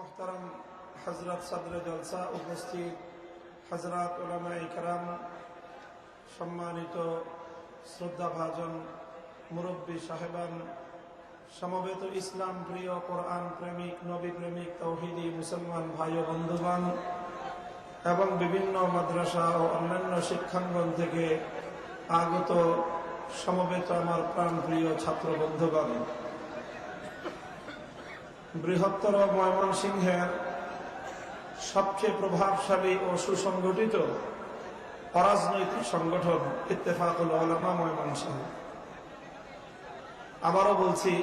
মোহতারাম হযরত সদরে জলসা উপস্থিত হযরত উলামায়ে কেরাম, সম্মানিত শ্রদ্ধাভাজন মুরব্বী সাহেবান, সমবেত ইসলাম প্রিয়, কোরআন প্রেমিক, নবী প্রেমিক, তৌহিদি মুসলমান ভাই ও বন্ধুগণ এবং বিভিন্ন মাদ্রাসা ও অন্যান্য শিক্ষাঙ্গন থেকে আগত সমবেত আমার প্রাণপ্রিয় ছাত্র বন্ধুগণ, বৃহত্তর ময়মনসিংহের সবচেয়ে প্রভাবশালী ও সুসংগঠিত অরাজনৈতিক সংগঠন ইত্তেফাকুল উলামা ময়মনসিংহ। আবারও বলছি,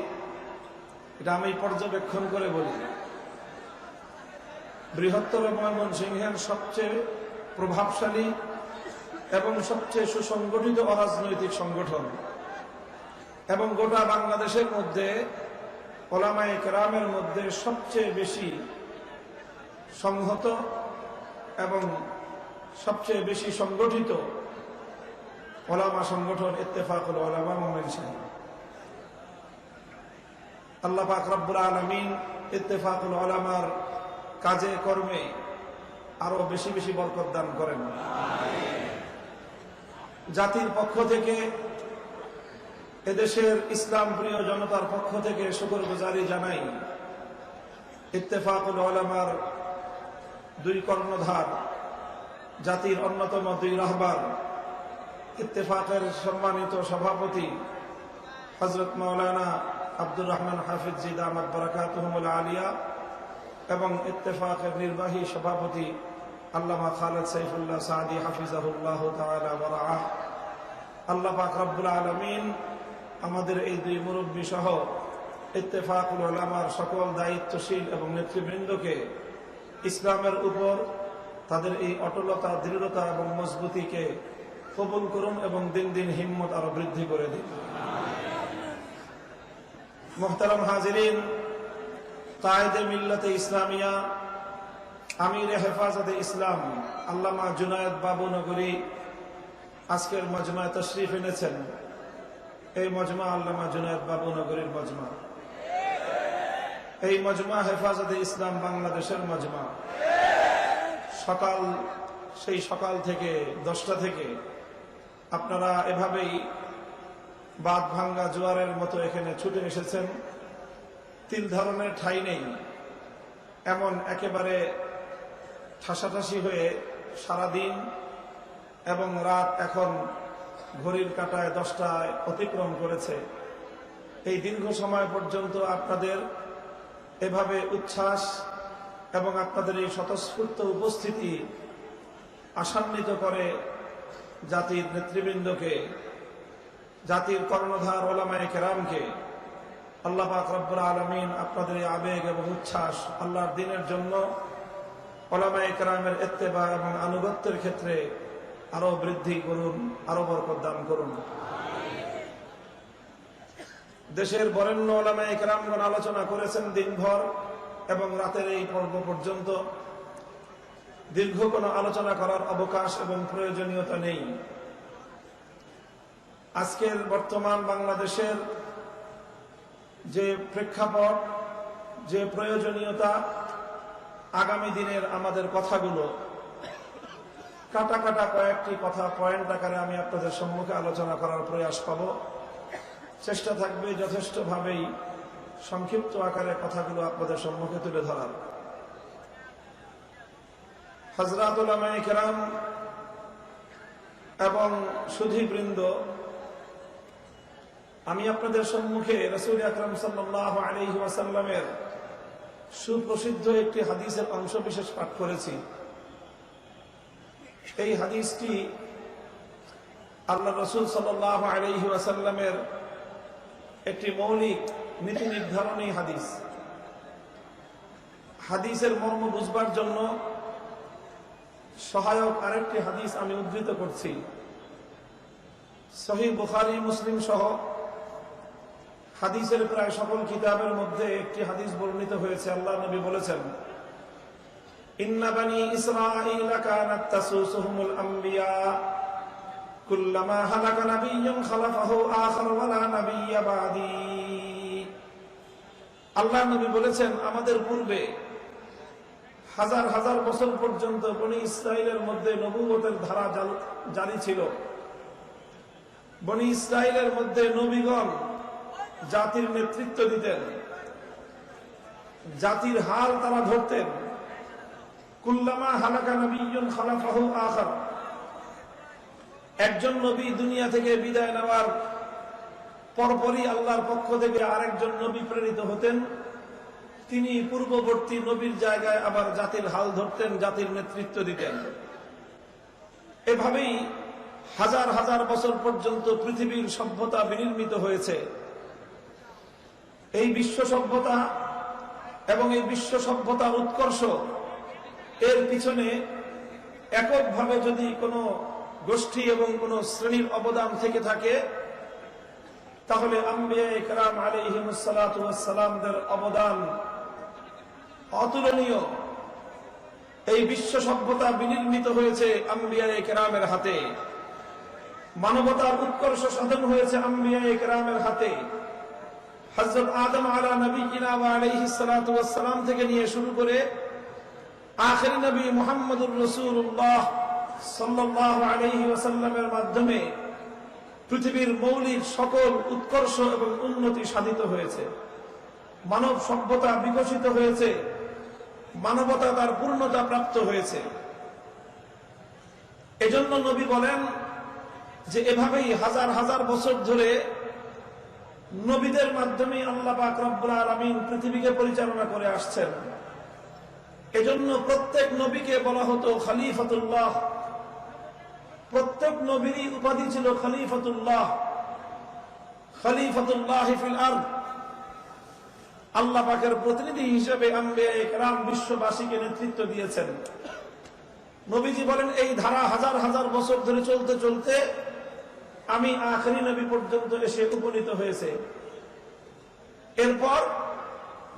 এটা আমি পর্যবেক্ষণ করে বলি, বৃহত্তর ময়মনসিংহের সবচেয়ে প্রভাবশালী এবং সবচেয়ে সুসংগঠিত অরাজনৈতিক সংগঠন এবং গোটা বাংলাদেশের মধ্যে উলামায়ে কেরামের মধ্যে সবচেয়ে বেশি সংহত এবং সবচেয়ে বেশি সংগঠিত উলামা সংগঠন ইত্তেফাকুল উলামা ময়মনসিংহ। আল্লাহ পাক রব্বুল আলামিন ইত্তেফাকুল উলামার কাজে কর্মে আরো বেশি বেশি বরকত দান করেন। জাতির পক্ষ থেকে, এদেশের ইসলাম প্রিয় জনতার পক্ষ থেকে শুকরগুজারি জানাই ইত্তেফাকুল উলামার দুই কর্ণধার, জাতির অন্যতম দুই রাহবার, ইত্তেফাকের সম্মানিত সভাপতি হযরত মাওলানা আব্দুর রহমান হাফিজ জি দামাত বারাকাতুহুমুল আলিয়া এবং ইত্তেফাকের নির্বাহী সভাপতি আল্লামা খালেদ সাইফুল্লাহ সাদি হাফিজাহুল্লাহ তাআলা ওয়া রাআহ। আল্লাহ পাক রব্বুল আলামিন আমাদের এই দুই মুরব্বী সহ ইত্তেফাকুল উলামার সকল দায়িত্বশীল এবং নেতৃবৃন্দকে ইসলামের উপর তাদের এই অটলতা, দৃঢ়তা এবং মজবুতিকে কবুল করুন এবং দিন দিন হিম্মত আরো বৃদ্ধি করে দিন। মুহতারাম হাজিরিন, কায়েদে মিল্লাতে ইসলামিয়া, আমিরে হেফাজতে ইসলাম আল্লামা জুনায়েদ বাবুনগরী আজকের মজমায় তশরিফ এনেছেন। এই মজমা আল্লামা জুনায়েদ বাবুনগরীর মজমা, এই মজমা হেফাজতে ইসলাম বাংলাদেশের মজমা। সেই সকাল থেকে 10টা থেকে আপনারা এভাবেই বাঁধ ভাঙ্গা জোয়ারের মতো এখানে ছুটে এসেছেন। তিল ধরনের ঠাঁই নেই, এমন একেবারে ঠাসাঠাসি হয়ে সারাদিন এবং রাত এখন ঘড়ির কাঁটায় 10টায় অতিক্রম করেছে। এই দীর্ঘ সময় পর্যন্ত আপনাদের এভাবে উচ্ছ্বাস এবং আপনাদের এই স্বতঃস্ফূর্ত উপস্থিতি আশান্বিত করে জাতির নেতৃবৃন্দকে, জাতির কর্ণধার উলামায়ে কেরামকে। আল্লাহ পাক রব্বুল আলামিন আপনাদের এই আবেগ এবং উচ্ছ্বাস আল্লাহর দ্বীনের জন্য উলামায়ে কেরামের ইত্তেবা এবং আনুগত্যের ক্ষেত্রে আরো বৃদ্ধি করুন, আরো বরকত দান করুন। দেশের বরেণ্য উলামায়ে কেরামগণ আলোচনা করেছেন দিনভর এবং রাতের এই পর্ব পর্যন্ত। দীর্ঘ কোনো আলোচনা করার অবকাশ এবং প্রয়োজনীয়তা নেই। আজকের বর্তমান বাংলাদেশের যে প্রেক্ষাপট, যে প্রয়োজনীয়তা, আগামী দিনের আমাদের কথাগুলো কাটা কাটা কয়েকটি কথা পয়েন্ট আকারে আমি আপনাদের সম্মুখে আলোচনা করার প্রয়াস পাব। চেষ্টা থাকবে যথেষ্টভাবেই সংক্ষিপ্ত আকারে কথাগুলো আপনাদের সম্মুখে তুলে ধরার। হযরত উলামায়ে কেরাম এবং সুধীবৃন্দ, আমি আপনাদের সম্মুখে রাসূল আকরাম সাল্লাল্লাহু আলাইহি ওয়াসাল্লামের সুপ্রসিদ্ধ একটি হাদিসের অংশ বিশেষ পাঠ করেছি। এই হাদিসটি আল্লাহ রাসূল সাল্লাল্লাহু আলাইহি ওয়াসাল্লামের একটি মৌলিক নীতি নির্ধারণী হাদিস। হাদিসের মর্ম বুঝবার জন্য সহায়ক আরেকটি হাদিস আমি উদ্ধৃত করছি। সহিহ বুখারী, মুসলিম সহ হাদিসের প্রায় সকল কিতাবের মধ্যে একটি হাদিস বর্ণিত হয়েছে। আল্লাহ নবী বলেছেন, ইন্না বানি ইসরাঈলা কানাত তাসুসুহুমুল আম্বিয়া কুল্লামা হালাকা নাবিয়্যুন খালাফাহু আখার ওয়ালা নাবিয়্যা বাদি। আল্লাহ নবী বলেছেন, আমাদের পূর্বে হাজার হাজার বছর পর্যন্ত বনি ইসরায়েলের মধ্যে নবুয়তের ধারা জারি ছিল। বনি ইসরায়েলের মধ্যে নবীগণ জাতির নেতৃত্ব দিতেন, জাতির হাল তারা ধরতেন। কুল্লামা হালাকা নবিয়্যুন খালাফাহু আখার, একজন নবী দুনিয়া থেকে বিদায় নেওয়ার পরপরই আল্লাহর পক্ষ থেকে আরেকজন নবী প্রেরিত হতেন। তিনি পূর্ববর্তী নবীর জায়গায় আবার জাতির হাল ধরতেন, জাতির নেতৃত্ব দিতেন। এভাবেই হাজার হাজার বছর পর্যন্ত পৃথিবীর সভ্যতা বিনির্মিত হয়েছে। এই বিশ্ব সভ্যতা এবং এই বিশ্ব সভ্যতার উৎকর্ষ, এর পিছনে এককভাবে যদি কোনো গোষ্ঠী এবং কোন শ্রেণীর অবদান থেকে থাকে, তাহলে আম্বিয়ায়ে কেরাম আলাইহিমুস সালাতু ওয়াস সালামদের অবদান অতুলনীয়। এই বিশ্ব সভ্যতা বিনির্মিত হয়েছে আম্বিয়ায়ে কেরামের হাতে, মানবতার উৎকর্ষ সাধন হয়েছে আম্বিয়ায়ে কেরামের হাতে। হযরত আদম আলা নবিয়িনা ওয়া আলাইহিস সালাতু ওয়াস সালাম থেকে নিয়ে শুরু করে আখিরি নবী মুহাম্মদুর রাসূলুল্লাহ সাল্লাল্লাহু আলাইহি ওয়াসাল্লামের মাধ্যমে পৃথিবীর মৌলিক সকল উৎকর্ষ এবং উন্নতি সাধিত হয়েছে। মানব সভ্যতা বিকশিত হয়েছে, মানবতা তার পূর্ণতা প্রাপ্ত হয়েছে। এজন্য নবী বলেন যে এভাবেই হাজার হাজার বছর ধরে নবীদের মাধ্যমে আল্লাহ পাক রব্বুল আলামিন পৃথিবীকে পরিচালনা করে আসছেন। এজন্য প্রত্যেক নবীকে বলা হতো খলিফাতুল্লাহ। প্রত্যেক নবীরই উপাধি ছিল খলিফাতুল্লাহ, খলিফাতুল্লাহ ফিল আরদ। আল্লাহ পাকের প্রতিনিধি হিসেবে আম্বিয়ায়ে কেরাম বিশ্ববাসীকে নেতৃত্ব দিয়েছেন। নবীজি বলেন এই ধারা হাজার হাজার বছর ধরে চলতে চলতে আমি আখিরি নবী পর্যন্ত এসে উপনীত হয়েছে। এরপর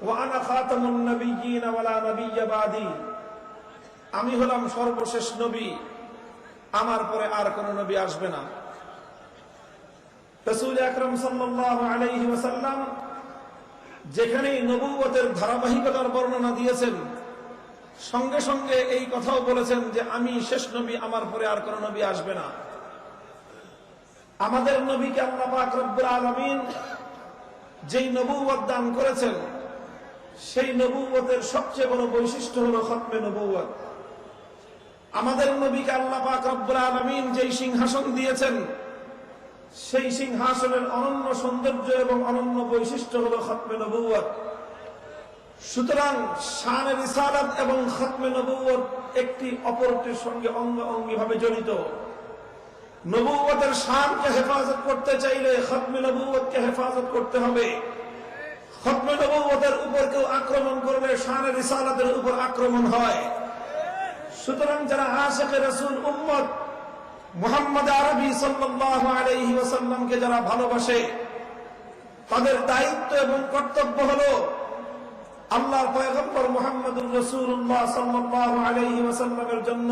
ওয়া আনা খাতামুন নাবিয়্যিন ওয়া লা নাবিয়্যা বাদি, আমি হলাম সর্বশেষ নবী, আমার পরে আর কোন নবী আসবে না। রাসূল আকরাম সাল্লাল্লাহু আলাইহি ওয়াসাল্লাম যেখানেই নবুয়তের ধারাবাহিকতার বর্ণনা দিয়েছেন, সঙ্গে সঙ্গে এই কথাও বলেছেন যে আমি শেষ নবী, আমার পরে আর কোন নবী আসবে না। আমাদের নবীকে আল্লাহ পাক রব্বুল আলামিন যেই নবুয়ত দান করেছেন, সেই নবুয়তের সবচেয়ে বড় বৈশিষ্ট্য হলো খতমে নবুয়ত। আমাদের নবীকে আল্লাহ পাক রব্বুল আলামিন যেই সিংহাসন দিয়েছেন, সেই সিংহাসনের অনন্য সৌন্দর্য এবং অনন্য বৈশিষ্ট্য হলো খতমে নবুয়ত। সুতরাং শানে রিসালাত এবং খতমে নবুয়ত একটি অপরটির সঙ্গে অঙ্গাঙ্গী ভাবে জড়িত। নবুয়তের শানকে হেফাজত করতে চাইলে খতমে নবুয়তকে হেফাজত করতে হবে। খতমে নবুয়তের উপর কেউ আক্রমণ করলে শানে রিসালাতের উপর আক্রমণ হয়। সুতরাং যারা আশিকে রাসূল উম্মত মুহাম্মদ আরবি সাল্লাল্লাহু আলাইহি ওয়াসাল্লামকে যারা ভালোবাসে, তাদের দায়িত্ব এবং কর্তব্য হলো আল্লাহর পয়গম্বর মুহাম্মদুর রাসূলুল্লাহ সাল্লাল্লাহু আলাইহি ওয়াসাল্লামের জন্য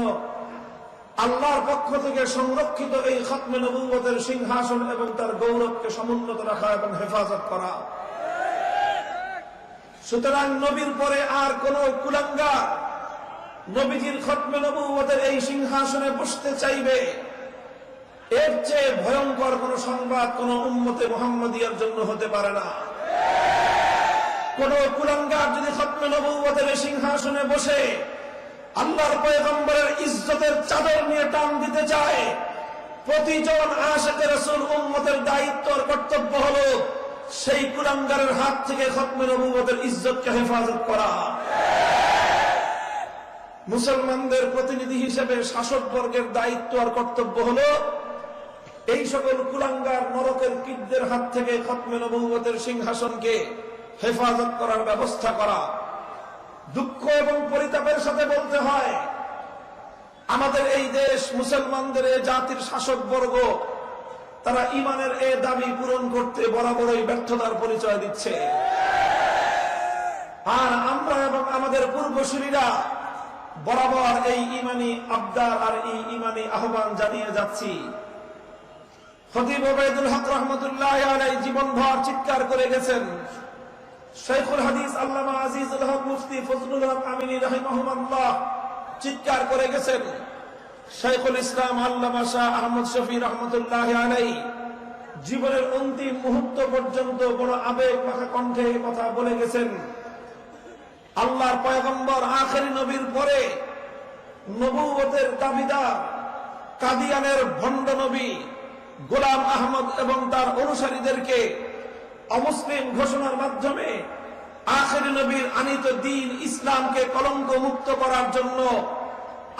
আল্লাহর পক্ষ থেকে সংরক্ষিত এই খতমে নবুয়তের সিংহাসন এবং তার গৌরবকে সমুন্নত রাখা এবং হেফাজত করা। সুতরাং নবীর পরে আর কোন কুলাঙ্গার নবীজির খতমে নবুয়তের এই সিংহাসনে বসতে চাইবে, এর চেয়ে ভয়ঙ্কর কোন সংবাদ কোন উম্মতে মুহাম্মদিয়ার জন্য হতে পারে না। কোন কুলাঙ্গার যদি খতমে নবুয়তের সিংহাসনে বসে আল্লাহর পয়গম্বরের ইজ্জতের চাদর নিয়ে টান দিতে চায়, প্রতিজন আশিকে রাসূল উম্মতের দায়িত্ব আর কর্তব্য হলো সেই কুলাঙ্গারের হাত থেকে খতমে নবুয়তের ইজ্জতকে হেফাজত করা। মুসলমানদের প্রতিনিধি হিসেবে শাসক বর্গের দায়িত্ব আর কর্তব্য হলো এই সকল কুলাঙ্গার নরকের কীটদের হাত থেকে খতমে নবুয়তের সিংহাসনকে হেফাজত করার ব্যবস্থা করা। দুঃখ এবং পরিতাপের সাথে বলতে হয়, আমাদের এই দেশ মুসলমানদের এই জাতির শাসক বর্গ তারা ঈমানের এই দাবি পূরণ করতে বরাবরই ব্যর্থতার পরিচয় দিচ্ছে। আর আমরা এবং আমাদের পূর্বসূরীরা বরাবর এই ঈমানি আবদার আর এই ঈমানি আহ্বান জানিয়ে যাচ্ছি। খতিব ওবায়দুল হক রহমতুল্লাহ আলাইহি জীবনভর চিৎকার করে গেছেন, শাইখুল হাদিস আল্লামা আজিজুল হক মুফতি ফজলুল হক আমিনী রাহিমাহুল্লাহ চিৎকার করে গেছেন, শাইখুল ইসলাম আল্লামা শাহ আহমদ শফি রহমতুল্লাহ আলাইহি জীবনের অন্তিম মুহূর্ত পর্যন্ত বড় আবেগ মাখা কণ্ঠে কথা বলে গেছেন, আল্লাহর পয়গম্বর আখেরি নবীর পরে নবুয়তের দাবিদার কাদিয়ানের ভণ্ড নবী গোলাম আহমদ এবং তার অনুসারীদেরকে অমুসলিম ঘোষণার মাধ্যমে আখেরি নবীর আনিত দ্বীন ইসলামকে কলঙ্ক মুক্ত করার জন্য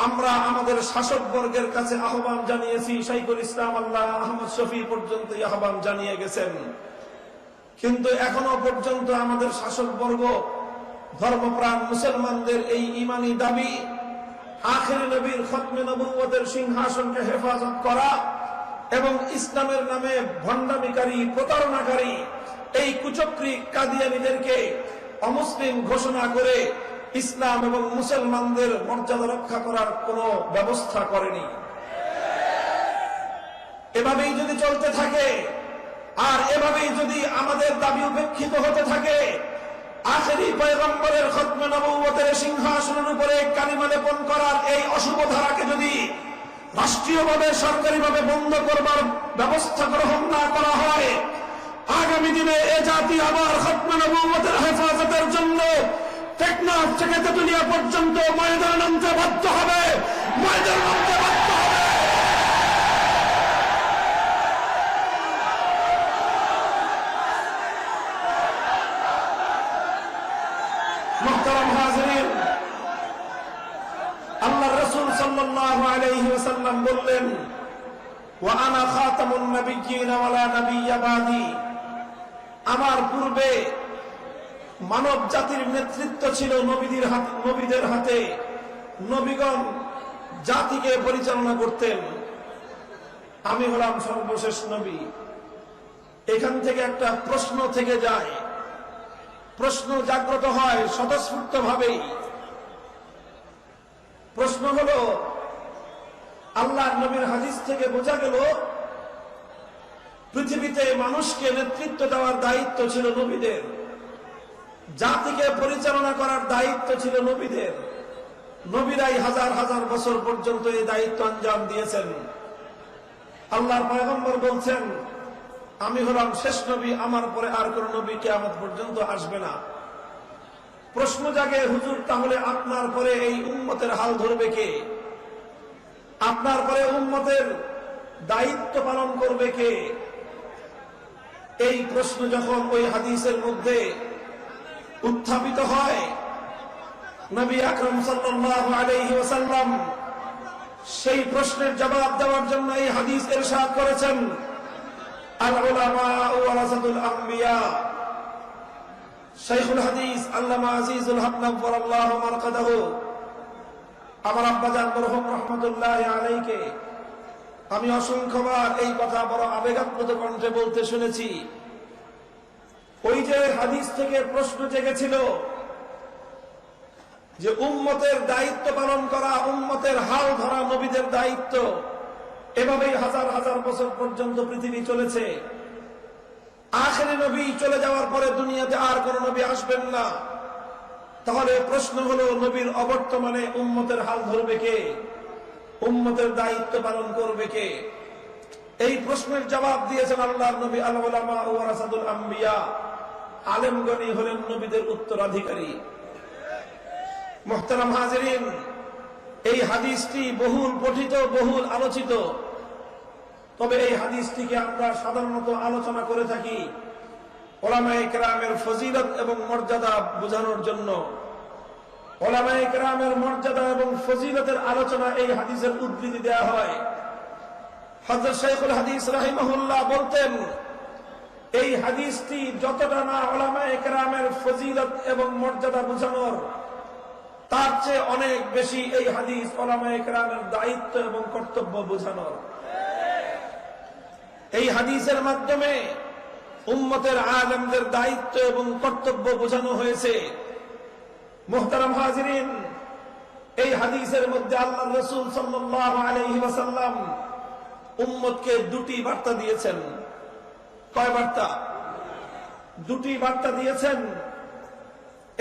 আমরা আমাদের শাসকবর্গের কাছে আহ্বান জানিয়েছি। শাইখুল ইসলাম আল্লাহ আহমদ শফি পর্যন্ত আহ্বান জানিয়ে গেছেন, কিন্তু এখনো পর্যন্ত আমাদের শাসকবর্গ ধর্মপ্রাণ মুসলমানদের এই ঈমানি দাবি আখেরি নবীর খতমে নবুয়তের সিংহাসনকে হেফাজত করা এবং ইসলামের নামে ভণ্ডামিকারী প্রতারণাকারী এই কুচক্রী কাদিয়ানীদেরকে অমুসলিম ঘোষণা করে ইসলাম এবং মুসলমানদের মর্যাদা রক্ষা করার কোন ব্যবস্থা করেনি। এভাবেই যদি চলতে থাকে আর এভাবেই যদি আমাদের দাবি উপেক্ষিত হতে থাকে, আখেরি পয়গম্বরের খতমে নবুয়তের সিংহাসনের উপরে কালিমা লেপন করার এই অশুভ ধারাকে যদি রাষ্ট্রীয়ভাবে সরকারিভাবে বন্ধ করবার ব্যবস্থা গ্রহণ না করা হয়, আগামী দিনে এ জাতি আবার খতমে নবুয়তের হেফাজতের জন্য টেকনাফ থেকে তেতুলিয়া পর্যন্ত ময়দানে নামতে বাধ্য হবে, ময়দানে নামতে বাধ্য হবে। মুহতারাম হাজিরিন, আল্লাহর রাসূল সাল্লাল্লাহু আলাইহি ওয়াসাল্লাম বললেন, ওয়া আনা খাতামুন নাবিয়্যিন ওয়া লা নাবিয়্যা বাদি, আমার পূর্বে মানব জাতির নেতৃত্ব ছিল নবীদের হাতে, নবীগণ জাতিকে পরিচালনা করতেন, আমি হলাম সর্বশেষ নবী। এখান থেকে একটা প্রশ্ন থেকে যায়, প্রশ্ন জাগ্রত হয় স্বতঃস্ফূর্ত ভাবেই। প্রশ্ন হলো, আল্লাহর নবীর হাদিস থেকে বোঝা গেল পৃথিবীতে মানুষকে নেতৃত্ব দেওয়ার দায়িত্ব ছিল নবীদের, জাতিকে পরিচালনা করার দায়িত্ব ছিল নবীদের, নবীরাই হাজার হাজার বছর পর্যন্ত এই দায়িত্ব আঞ্জাম দিয়েছেন। আল্লাহর পয়গম্বর বলছেন, আমি হলাম শেষ নবী, আমার পরে আর কোন নবী কিয়ামত পর্যন্ত আসবে না। প্রশ্ন জাগে, হুজুর তাহলে আপনার পরে এই উম্মতের হাল ধরবে কে? আপনার পরে উম্মতের দায়িত্ব পালন করবে কে? এই প্রশ্ন যখন ওই হাদিসের মধ্যে উত্থাপিত হয়, নবী আকরাম সাল্লাল্লাহু আলাইহি ওয়াসাল্লাম সেই প্রশ্নের জবাব দেওয়ার জন্য এই হাদিস ইরশাদ করেছেন, আল উলামা ওয়ারাসাতুল আম্বিয়া। শাইখুল হাদিস আল্লামা আজিজুল হক নাফারাল্লাহু মারকাদাহু আমার আব্বাজান মরহুম রহমতুল্লাহ আলাইহিকে আমি অসংখ্যবার এই কথা বড় আবেগাপ্লুত কণ্ঠে বলতে শুনেছি। ওই যে হাদিস থেকে প্রশ্ন জেগেছিল যে উম্মতের দায়িত্ব পালন করা, উম্মতের হাল ধরা নবীদের দায়িত্ব, এভাবেই হাজার হাজার বছর পর্যন্ত পৃথিবী চলেছে। আখেরি নবী চলে যাওয়ার পরে দুনিয়াতে আর কোন নবী আসবেন না। তাহলে প্রশ্ন হলো, নবীর অবর্তমানে উম্মতের হাল ধরবে কে? উম্মতের দায়িত্ব পালন করবে কে? এই প্রশ্নের জবাব দিয়েছেন আল্লাহর নবী, আল উলামা ওয়ারাসাতুল আম্বিয়া, আলেমগণই হলেন নবীদের উত্তরাধিকারী। মুহতারাম হাজিরিন, এই হাদিসটি বহুল পঠিত, বহুল আলোচিত। তবে এই হাদিসটিকে আমরা সাধারণত আলোচনা করে থাকি উলামায়ে কেরামের ফজিলত এবং মর্যাদা বোঝানোর জন্য। উলামায়ে কেরামের মর্যাদা এবং ফজিলতের আলোচনা এই হাদিসের উদ্ধৃতি দেয়া হয়। হযরত শাইখুল হাদিস রাহিমাহুল্লাহ বলতেন, এই হাদিসটি যতটা না উলামায়ে কেরামের ফজিলত এবং মর্যাদা বোঝানোর, তার চেয়ে অনেক বেশি এই হাদিস উলামায়ে কেরামের দায়িত্ব এবং কর্তব্য বোঝানোর। এই হাদিসের মাধ্যমে উম্মতের আলেমদের দায়িত্ব এবং কর্তব্য বোঝানো হয়েছে। মুহতারাম হাজিরিন, এই হাদিসের মধ্যে আল্লাহর রাসূল সাল্লাল্লাহু আলাইহি ওয়াসাল্লাম উম্মতকে দুটি বার্তা দিয়েছেন। কয় বার্তা? দুটি বার্তা দিয়েছেন।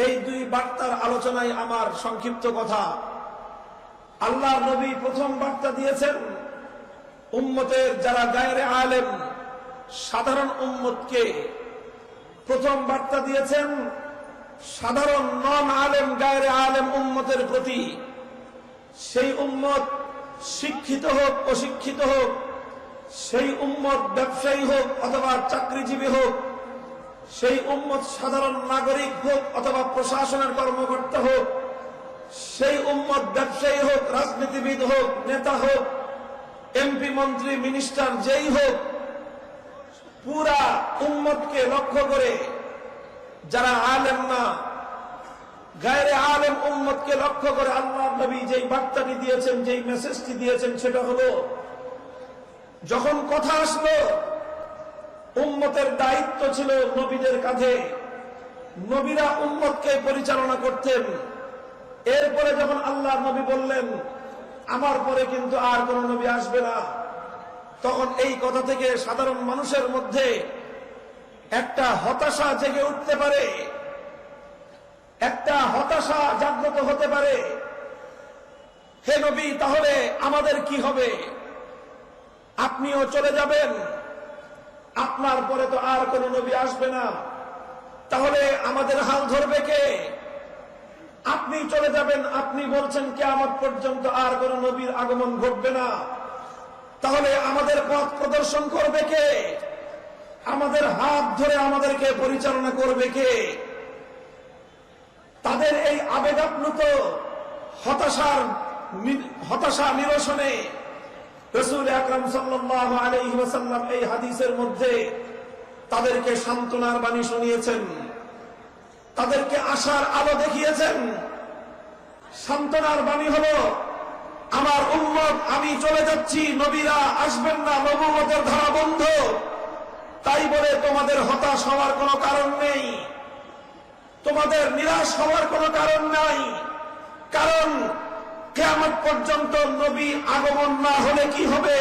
এই দুই বার্তার আলোচনায় আমার সংক্ষিপ্ত কথা। আল্লাহর নবী প্রথম বার্তা দিয়েছেন উম্মতের যারা গায়রে আলেম সাধারণ উম্মতকে। প্রথম বার্তা দিয়েছেন সাধারণ নন আলেম গায়রে আলেম উম্মতের প্রতি। সেই উম্মত শিক্ষিত হোক অশিক্ষিত হোক, সেই উম্মত ব্যবসায়ী হোক অথবা চাকরিজীবী হোক, সেই উম্মত সাধারণ নাগরিক হোক অথবা প্রশাসনের কর্মকর্তা হোক, সেই উম্মত ব্যবসায়ী হোক, রাজনীতিবিদ হোক, নেতা হোক, এমপি মন্ত্রী মিনিস্টার যেই হোক, পুরা উম্মতকে লক্ষ্য করে, যারা আলেম না গায়রে আলেম উম্মতকে লক্ষ্য করে আল্লাহর নবী যেই বার্তাটি দিয়েছেন, যেই মেসেজটি দিয়েছেন, সেটা হলো যখন কথা আসলো উম্মতের দায়িত্ব ছিল নবীদের কাঁধে, নবীরা উম্মতকে পরিচালনা করতেন। এরপরে যখন আল্লাহর নবী বললেন আমার পরে কিন্তু আর কোন নবী আসবে না, তখন এই কথা থেকে সাধারণ মানুষের মধ্যে একটা হতাশা জেগে উঠতে পারে, একটা হতাশা জাগ্রত হতে পারে। হে নবী, তাহলে আমাদের কি হবে? আপনিও চলে যাবেন, আপনার পরে তো আর কোন নবী আসবে না, তাহলে আমাদের হাল ধরবে কে? আপনি চলে যাবেন, আপনি বলছেন কিয়ামত পর্যন্ত আর কোন নবীর আগমন ঘটবে না, তাহলে আমাদের পথ প্রদর্শন করবে কে? আমাদের হাত ধরে আমাদেরকে পরিচালনা করবে কে? তাদের এই আবেগাপ্লুত হতাশা নিরসনে রাসূল আকরাম সাল্লাল্লাহু আলাইহি ওয়াসাল্লাম এই হাদিসের মধ্যে তাদেরকে সান্ত্বনার বাণী শুনিয়েছেন, তাদেরকে আশার আলো দেখিয়েছেন। সান্ত্বনার বাণী হলো আমার উম্মত, আমি চলে যাচ্ছি, নবীরা আসবেন না, নবুয়তের ধারা বন্ধ। তাই বলে তোমাদের হতাশ হওয়ার কোনো কারণ নেই, তোমাদের নিরাশ হওয়ার কোনো কারণ নাই। কারণ কিয়ামত পর্যন্ত নবী আগমন না হলে কি হবে?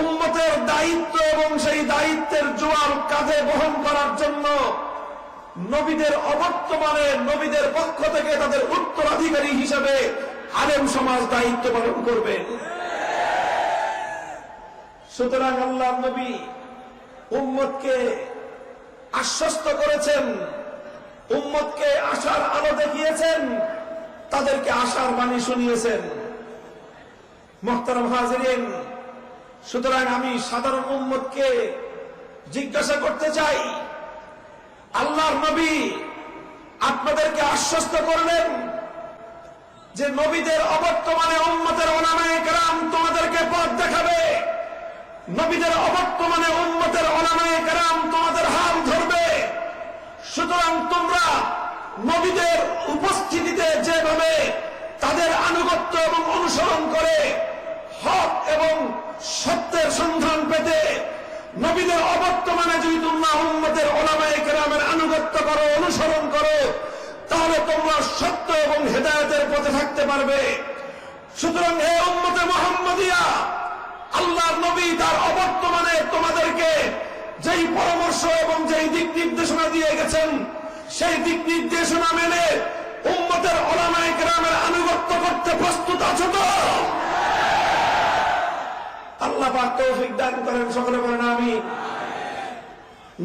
উম্মতের দায়িত্ব এবং সেই দায়িত্বের জোয়াল কাঁধে বহন করার জন্য নবীদের অবর্তমানে নবীদের পক্ষ থেকে তাদের উত্তরাধিকারী হিসেবে আলেম সমাজ দায়িত্ব পালন করবেন। সুতরাং আল্লাহর নবী উম্মতকে আশ্বস্ত করেছেন, উম্মতকে আশার আলো দেখিয়েছেন, তাদেরকে আশার বাণী শুনিয়েছেন। মুহতারাম হাজিরিন, সুতরাং আমি সাধারণ উম্মতকে জিজ্ঞাসা করতে চাই, আল্লাহর নবী আপনাদেরকে আশ্বস্ত করলেন যে নবীদের অবর্তমানে উম্মতের উলামায়ে কেরাম তোমাদেরকে পথ দেখাবে, নবীদের অবর্তমানে উম্মতের উলামায়ে কেরাম তোমাদের হাল ধরবে। সুতরাং তোমরা নবীদের উপস্থিতিতে যেভাবে তাদের আনুগত্য এবং অনুসরণ করে হক এবং সত্যের সন্ধান পেতে, নবীদের অবর্তমানে যদি তোমরা উম্মতের উলামায়ে কেরামের আনুগত্য করো, অনুসরণ করো, তাহলে তোমরা সত্য এবং হেদায়েতের পথে থাকতে পারবে। সুতরাং হে উম্মতে মুহাম্মাদিয়া, আল্লাহর নবী তার অবর্তমানে তোমাদেরকে যেই পরামর্শ এবং যেই দিক নির্দেশনা দিয়ে গেছেন, সেই দিক নির্দেশনা মেনে উম্মতের উলামায়ে কেরামের আনুগত্য করতে প্রস্তুত আছো তো? আল্লাহ পাক তৌফিক দান করেন, সকলে বলেন আমিন।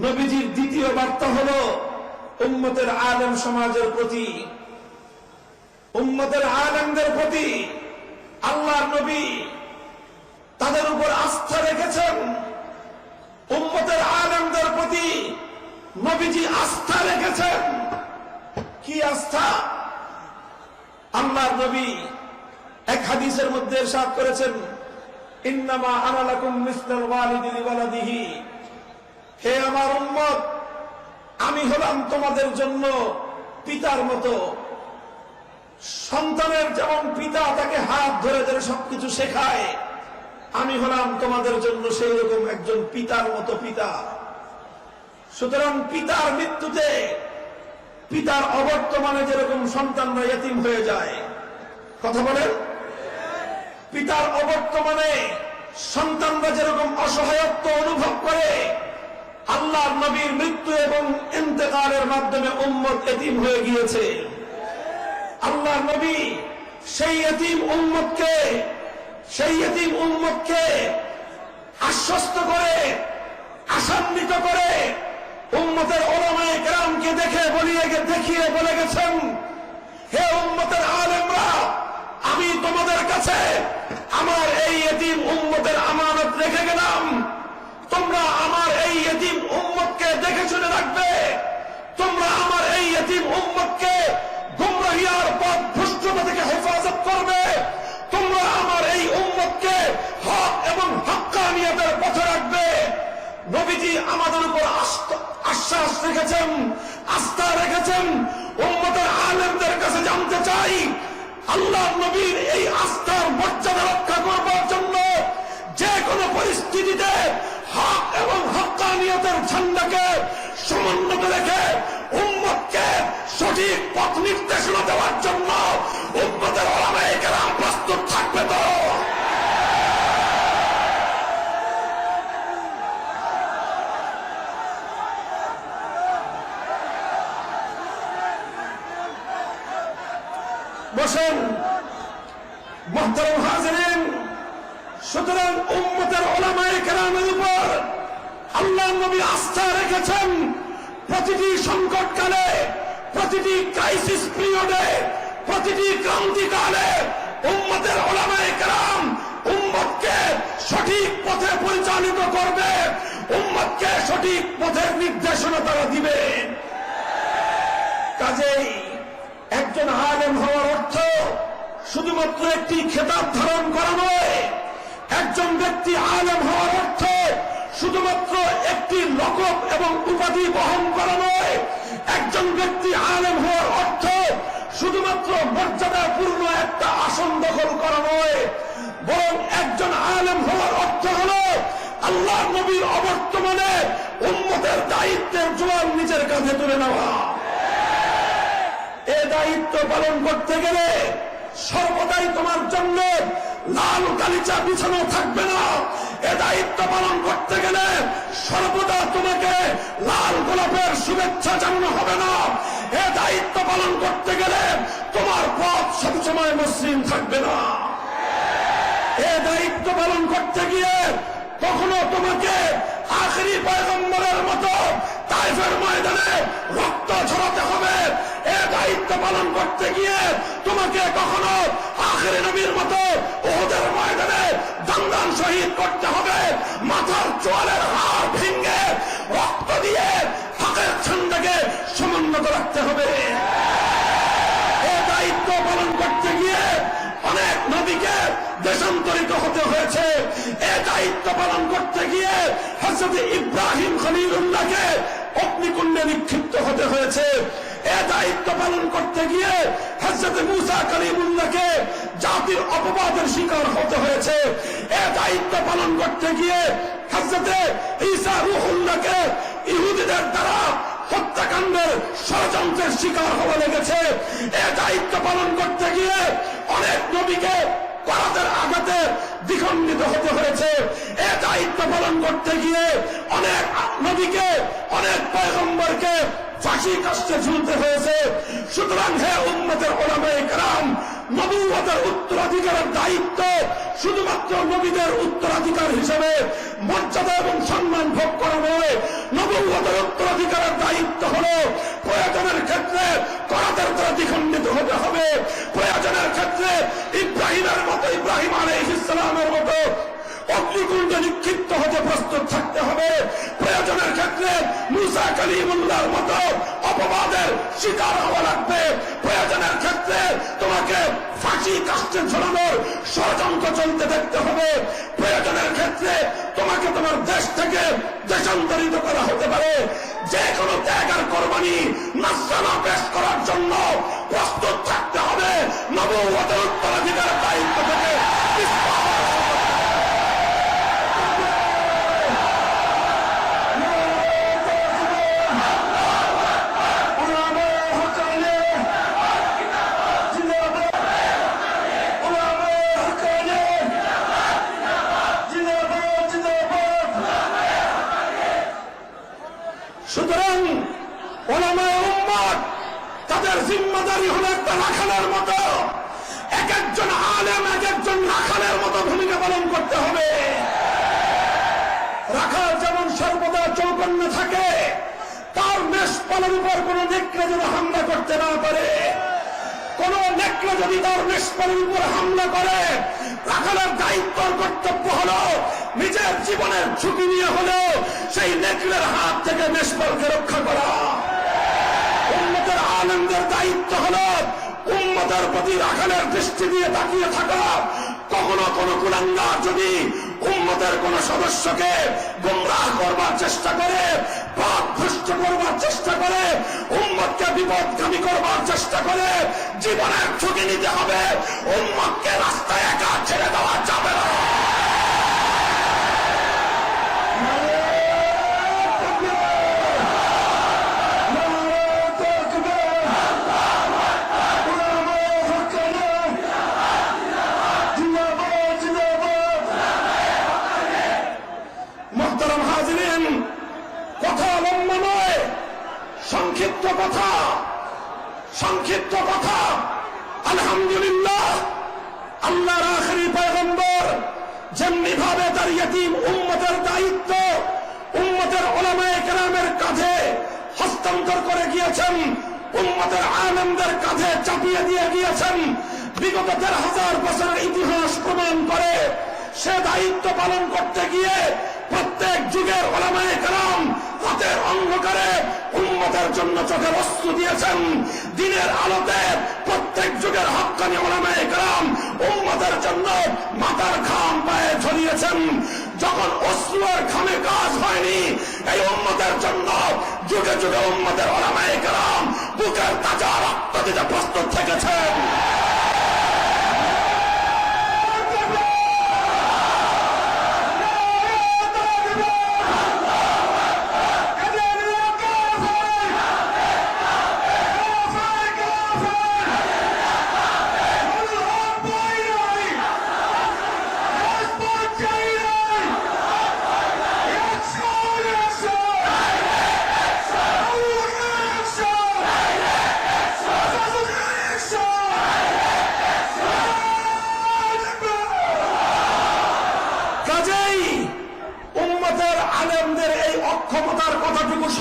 নবীজির দ্বিতীয় বার্তা হলো উম্মতের আলেম সমাজের প্রতি, উম্মতের আলেমদের প্রতি আল্লাহর নবী তাদের উপর আস্থা রেখেছেন। উম্মতের আলেমদের প্রতি নবীজি আস্থা রেখেছেন। কি আস্থা? আল্লাহর নবী এক হাদিসের মধ্যে ইরশাদ করেছেন, ইন্নামা আনা লাকুম মিসলুল ওয়ালিদি লিওয়ালাদিহি, হে আমার উম্মত, আমি হলাম তোমাদের জন্য পিতার মতো। সন্তানের যেমন পিতা তাকে হাত ধরে ধরে সবকিছু শেখায়, আমি হলাম তোমাদের জন্য সেই রকম একজন পিতার মতো পিতা। সুতরাং পিতার মৃত্যুতে, পিতার অবর্তমানে যেরকম সন্তানরা ইতিম হয়ে যায়, কথা বলেন, পিতার অবর্তমানে সন্তানরা যেরকম অসহায়ত্ব অনুভব করে, আল্লাহর নবীর মৃত্যু এবং ইন্তেকালের মাধ্যমে উম্মত এতিম হয়ে গিয়েছে। আল্লাহর নবী সেই এতিম উম্মতকে আশ্বস্ত করে, আশান্বিত করে উম্মতের উলামায়ে কেরামকে দেখিয়ে বলে গেছেন, হে উম্মতের আলেমরা, আমি তোমাদের কাছে আমার এই এতিম উম্মতের আমানত রেখে গেলাম। তোমরা আমার এই এতিম উম্মতকে দেখে শুনে রাখবে। তোমরা আমার এই এতিম উম্মতকে গুমরাহিয়ার পথ ভ্রষ্টতা থেকে হেফাজত করবে। তোমরা আমার এই উম্মতকে হক এবং হক্কানিয়তের পথে রাখবে। নবীজি আমাদের উপর আশ্বাস রেখেছেন, আস্থা রেখেছেন। উম্মতের আলেমদের কাছে জানতে চাই, আল্লাহ নবীর এই আস্থার মর্যাদা রক্ষা করবার জন্য যে কোনো পরিস্থিতিতে হক এবং হক্কানিয়তের ঝান্ডাকে সমুন্নত রেখে উম্মতকে সঠিক পথ নির্দেশনা দেওয়ার জন্য উম্মতের উলামায়ে কেরাম প্রস্তুত থাকবে তো? বসেন মুহতারাম হাজিরিন। সুতরাং উম্মতের উলামায়ে কেরামের উপর আল্লাহ নবী আস্থা রেখেছেন। প্রতিটি সংকটকালে, প্রতিটি ক্রাইসিস পিরিয়ডে, প্রতিটি ক্রান্তিকালে উম্মতের উলামায়ে কেরাম উম্মতকে সঠিক পথে পরিচালিত করবে, উম্মতকে সঠিক পথের নির্দেশনা তারা দিবে। কাজেই একজন আলেম হওয়ার অর্থ শুধুমাত্র একটি খেতাব ধারণ করা নয়। একজন ব্যক্তি আলেম হওয়ার অর্থ শুধুমাত্র একটি লকব এবং উপাধি বহন করা নয়। একজন ব্যক্তি আলেম হওয়ার অর্থ শুধুমাত্র মর্যাদাপূর্ণ একটা আসন দখল করা নয়, বরং একজন আলেম হওয়ার অর্থ হল আল্লাহর নবীর অবর্তমানে উম্মতের দায়িত্বের জোয়ান নিজের কাঁধে তুলে নেওয়া। এ দায়িত্ব পালন করতে গেলে সর্বদাই তোমার জন্য লাল গালিচা বিছানো থাকবে না। এ দায়িত্ব পালন করতে গেলে সর্বদা তোমাকে লাল গোলাপের শুভেচ্ছা জানানো হবে না। এ দায়িত্ব পালন করতে গেলে তোমার পথ সবসময় মসৃণ থাকবে না। এ দায়িত্ব পালন করতে গিয়ে কখনো তোমাকে আখেরি পয়গম্বরের মতো তাইফের ময়দানে রক্ত ঝরাতে হবে। এ দায়িত্ব পালন করতে গিয়ে তোমাকে কখনো আখেরি নবীর মতো উহুদের ময়দানে দান শহীদ করতে হবে। মাথার চোয়ালের হাড় ভেঙে রক্ত দিয়ে হকের ঝান্ডাকে সমুন্নত রাখতে হবে। এ দায়িত্ব পালন করতে গিয়ে অনেক নবীকে দেশান্তরিত হতে হয়েছে। এ দায়িত্ব পালন করতে গিয়ে হযরত ইব্রাহিম খলিলুল্লাহকে অগ্নিকুণ্ডে নিক্ষিপ্ত হতে হয়েছে। এ দায়িত্ব পালন করতে গিয়ে হযরত মূসা কালিমুল্লাহকে জাতির অপবাদের শিকার হতে হয়েছে। এ দায়িত্ব পালন করতে গিয়ে হযরত ঈসা রূহুল্লাহকে ইহুদিদের দ্বারা হত্যাকাণ্ডের ষড়যন্ত্রের শিকার হওয়া লেগেছে। এ দায়িত্ব পালন করতে গিয়ে অনেক নবীকে করাতের আঘাতে দ্বিখণ্ডিত হতে হয়েছে। এ দায়িত্ব পালন করতে গিয়ে অনেক নবীকে, অনেক পয়গম্বরকে ফাঁসি কাস্টে ঝুলতে হয়েছে। সুতরাং হে উম্মতের উলামায়ে কেরাম, নবুয়তের উত্তরাধিকারের দায়িত্ব শুধুমাত্র নবীদের উত্তরাধিকার হিসেবে মর্যাদা এবং সম্মান ভোগ করা নয়। নবুয়তের উত্তরাধিকারের দায়িত্ব হল প্রয়োজনের ক্ষেত্রে করাতের দ্বারা দ্বিখণ্ডিত হতে হবে। প্রয়োজনের ক্ষেত্রে ইব্রাহিমের মতো, ইব্রাহিম আলাইহিস সালামের মতো অগ্নিকুণ্ডে নিক্ষিপ্ত হতে প্রস্তুত থাকতে হবে। প্রয়োজনের ক্ষেত্রে মূসা কালিমুল্লাহর মতো অপবাদের শিকার হওয়া লাগবে। প্রয়োজনের ক্ষেত্রে তোমাকে ফাঁসি কাস্টে ঝোলানোর ষড়যন্ত্র চলতে দেখতে হবে। প্রয়োজনের ক্ষেত্রে তোমাকে তোমার দেশ থেকে দেশান্তরিত করা হতে পারে। যে কোনো ত্যাগ আর কোরবানি নাসরানা পেশ করার জন্য প্রস্তুত থাকতে হবে। নবুয়তের উত্তরাধিকারের দায়িত্ব থেকে চৌকন্নে থাকে, তার মেষপালের উপর কোন নেকড়ে যেন হামলা করতে না পারে। কোন নেকড়ে যদি তার মেষপালের উপর হামলা করে, রাখালের দায়িত্ব কর্তব্য হলো নিজের জীবনের ঝুঁকি নিয়ে হলেও সেই নেকড়ের হাত থেকে মেষপালকে রক্ষা করা। উম্মতের আলেমদের দায়িত্ব হলো উম্মতের প্রতি রাখালের দৃষ্টি দিয়ে তাকিয়ে থাকা। কখনো কোন কুলাঙ্গার যদি উম্মতের কোন সদস্যকে গোমরাহ করবার চেষ্টা করে, পথভ্রষ্ট করবার চেষ্টা করে, উম্মতকে বিপদগামী করবার চেষ্টা করে, জীবনের ঝুঁকি নিতে হবে। উম্মতকে রাস্তায় একা ছেড়ে দেওয়া যাবে না। সংক্ষিপ্ত কথা, আলহামদুলিল্লাহ, আল্লাহর আখেরি পয়গম্বর যেমনি ভাবে তার ইয়তীম উম্মতের দায়িত্ব উম্মতের উলামায়ে কেরামের কাঁধে হস্তান্তর করে গিয়েছেন, উম্মতের আলেমদের কাঁধে চাপিয়ে দিয়ে গিয়েছেন, বিগত ১৩,০০০ বছরের ইতিহাস প্রমাণ করে। সে দায়িত্ব পালন করতে গিয়ে প্রত্যেক যুগের উলামায়ে কেরাম রাতের অন্ধকারে উম্মতের জন্য চোখের অশ্রু দিয়েছেন। দিনের আলোতে প্রত্যেক যুগের হক্কানি উলামায়ে কেরাম উম্মতের জন্য মাথার ঘাম পায়ে ঝরিয়েছেন। যখন অশ্রু আর ঘামে কাজ হয়নি, এই উম্মতের জন্য যুগে যুগে উম্মতের উলামায়ে কেরাম বুকের তাজা রক্ত দিতে প্রস্তুত থেকেছেন।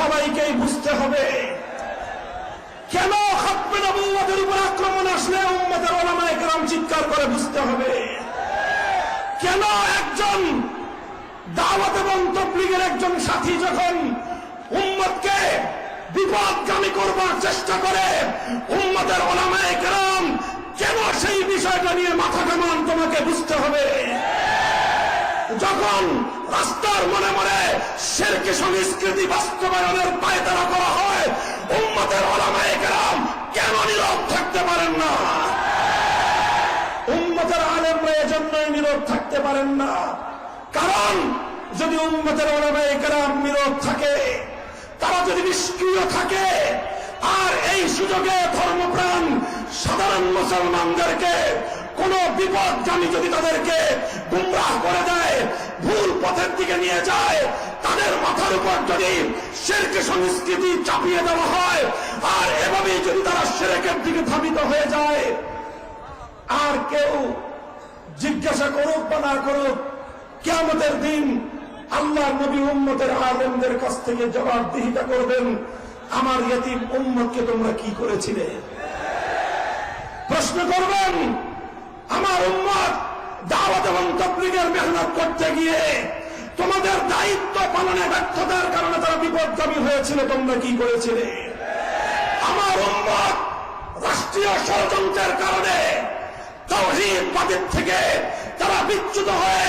সবাইকেই বুঝতে হবে কেন খতমে নবুয়তের উপর আক্রমণ আসলে উম্মতের উলামায়ে কেরাম চিৎকার করে বুঝতে হবে কেন একজন দাওয়াত এবং তাবলীগের একজন সাথী যখন উম্মতকে বিপদগামী করবার চেষ্টা করে, উম্মতের উলামায়ে কেরাম কেন সেই বিষয়টা নিয়ে মাথা ঘামান তোমাকে বুঝতে হবে। যখন রাস্তার মনে মনে শিরকি সংস্কৃতি বাস্তবায়নের পায়তারা করা হয়, উম্মতের উলামায়ে কেরাম কেন নীরব থাকতে পারেন না? উম্মতের আলেমরা এজন্যই নীরব থাকতে পারেন না, কারণ যদি উম্মতের উলামায়ে কেরাম নীরব থাকে, তারা যদি নিষ্ক্রিয় থাকে, আর এই সুযোগে ধর্মপ্রাণ সাধারণ মুসলমানদেরকে কোন বিপদগামী যদি তাদেরকে গুমরাহ করে দেয়, ভুল পথের দিকে নিয়ে যায়, তাদের মাথার উপর যদি শিরকি সংস্কৃতি চাপিয়ে দেওয়া হয়, আর এভাবেই যদি তারা শিরকের দিকে ধাবিত হয়ে যায়, আর কেউ জিজ্ঞাসা করুক বা না করুক, কিয়ামতের দিন আল্লাহর নবী উম্মতের আলেমদের কাছ থেকে জবাবদিহিতা করবেন, আমার ইয়তীম উম্মতকে তোমরা কি করেছিলে? প্রশ্ন করবেন, আমার উম্মত দাওয়াত এবং তাবলীগের মেহনত করতে গিয়ে তোমাদের দায়িত্ব পালনে ব্যর্থতার কারণে তারা বিপদগামী হয়েছিল, তোমরা কি করেছিলে? আমার উম্মত রাষ্ট্রীয় ষড়যন্ত্রের কারণে তাওহীদবাদের থেকে তারা বিচ্যুত হয়ে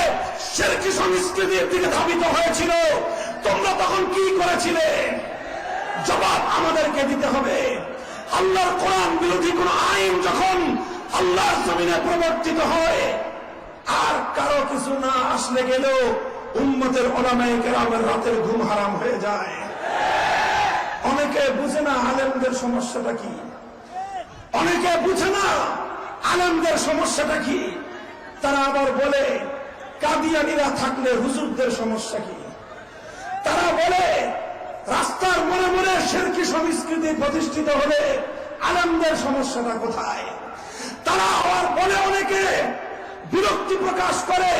শিরকি সংস্কৃতির দিকে ধাবিত হয়েছিল, তোমরা তখন কি করেছিলে? জবাব আমাদেরকে দিতে হবে। আল্লাহর কোরআন বিরোধী কোন আইন যখন আল্লাহর জমিনে প্রবর্তিত হয়, আর কারো কিছু না আসলে গেলেও উম্মতের উলামায়ে কেরামের রাতের ঘুম হারাম হয়ে যায়। অনেকে বুঝে না আলেমদের সমস্যাটা কি, অনেকে বুঝে না আলেমদের সমস্যাটা কি। তারা আবার বলে কাদিয়ানীরা থাকলে হুজুরদের সমস্যা কি। তারা বলে রাস্তার মনে মনে শিরকি সংস্কৃতি প্রতিষ্ঠিত হলে আলেমদের সমস্যাটা কোথায়। তারা আবার বলে, অনেকে বিরক্তি প্রকাশ করে,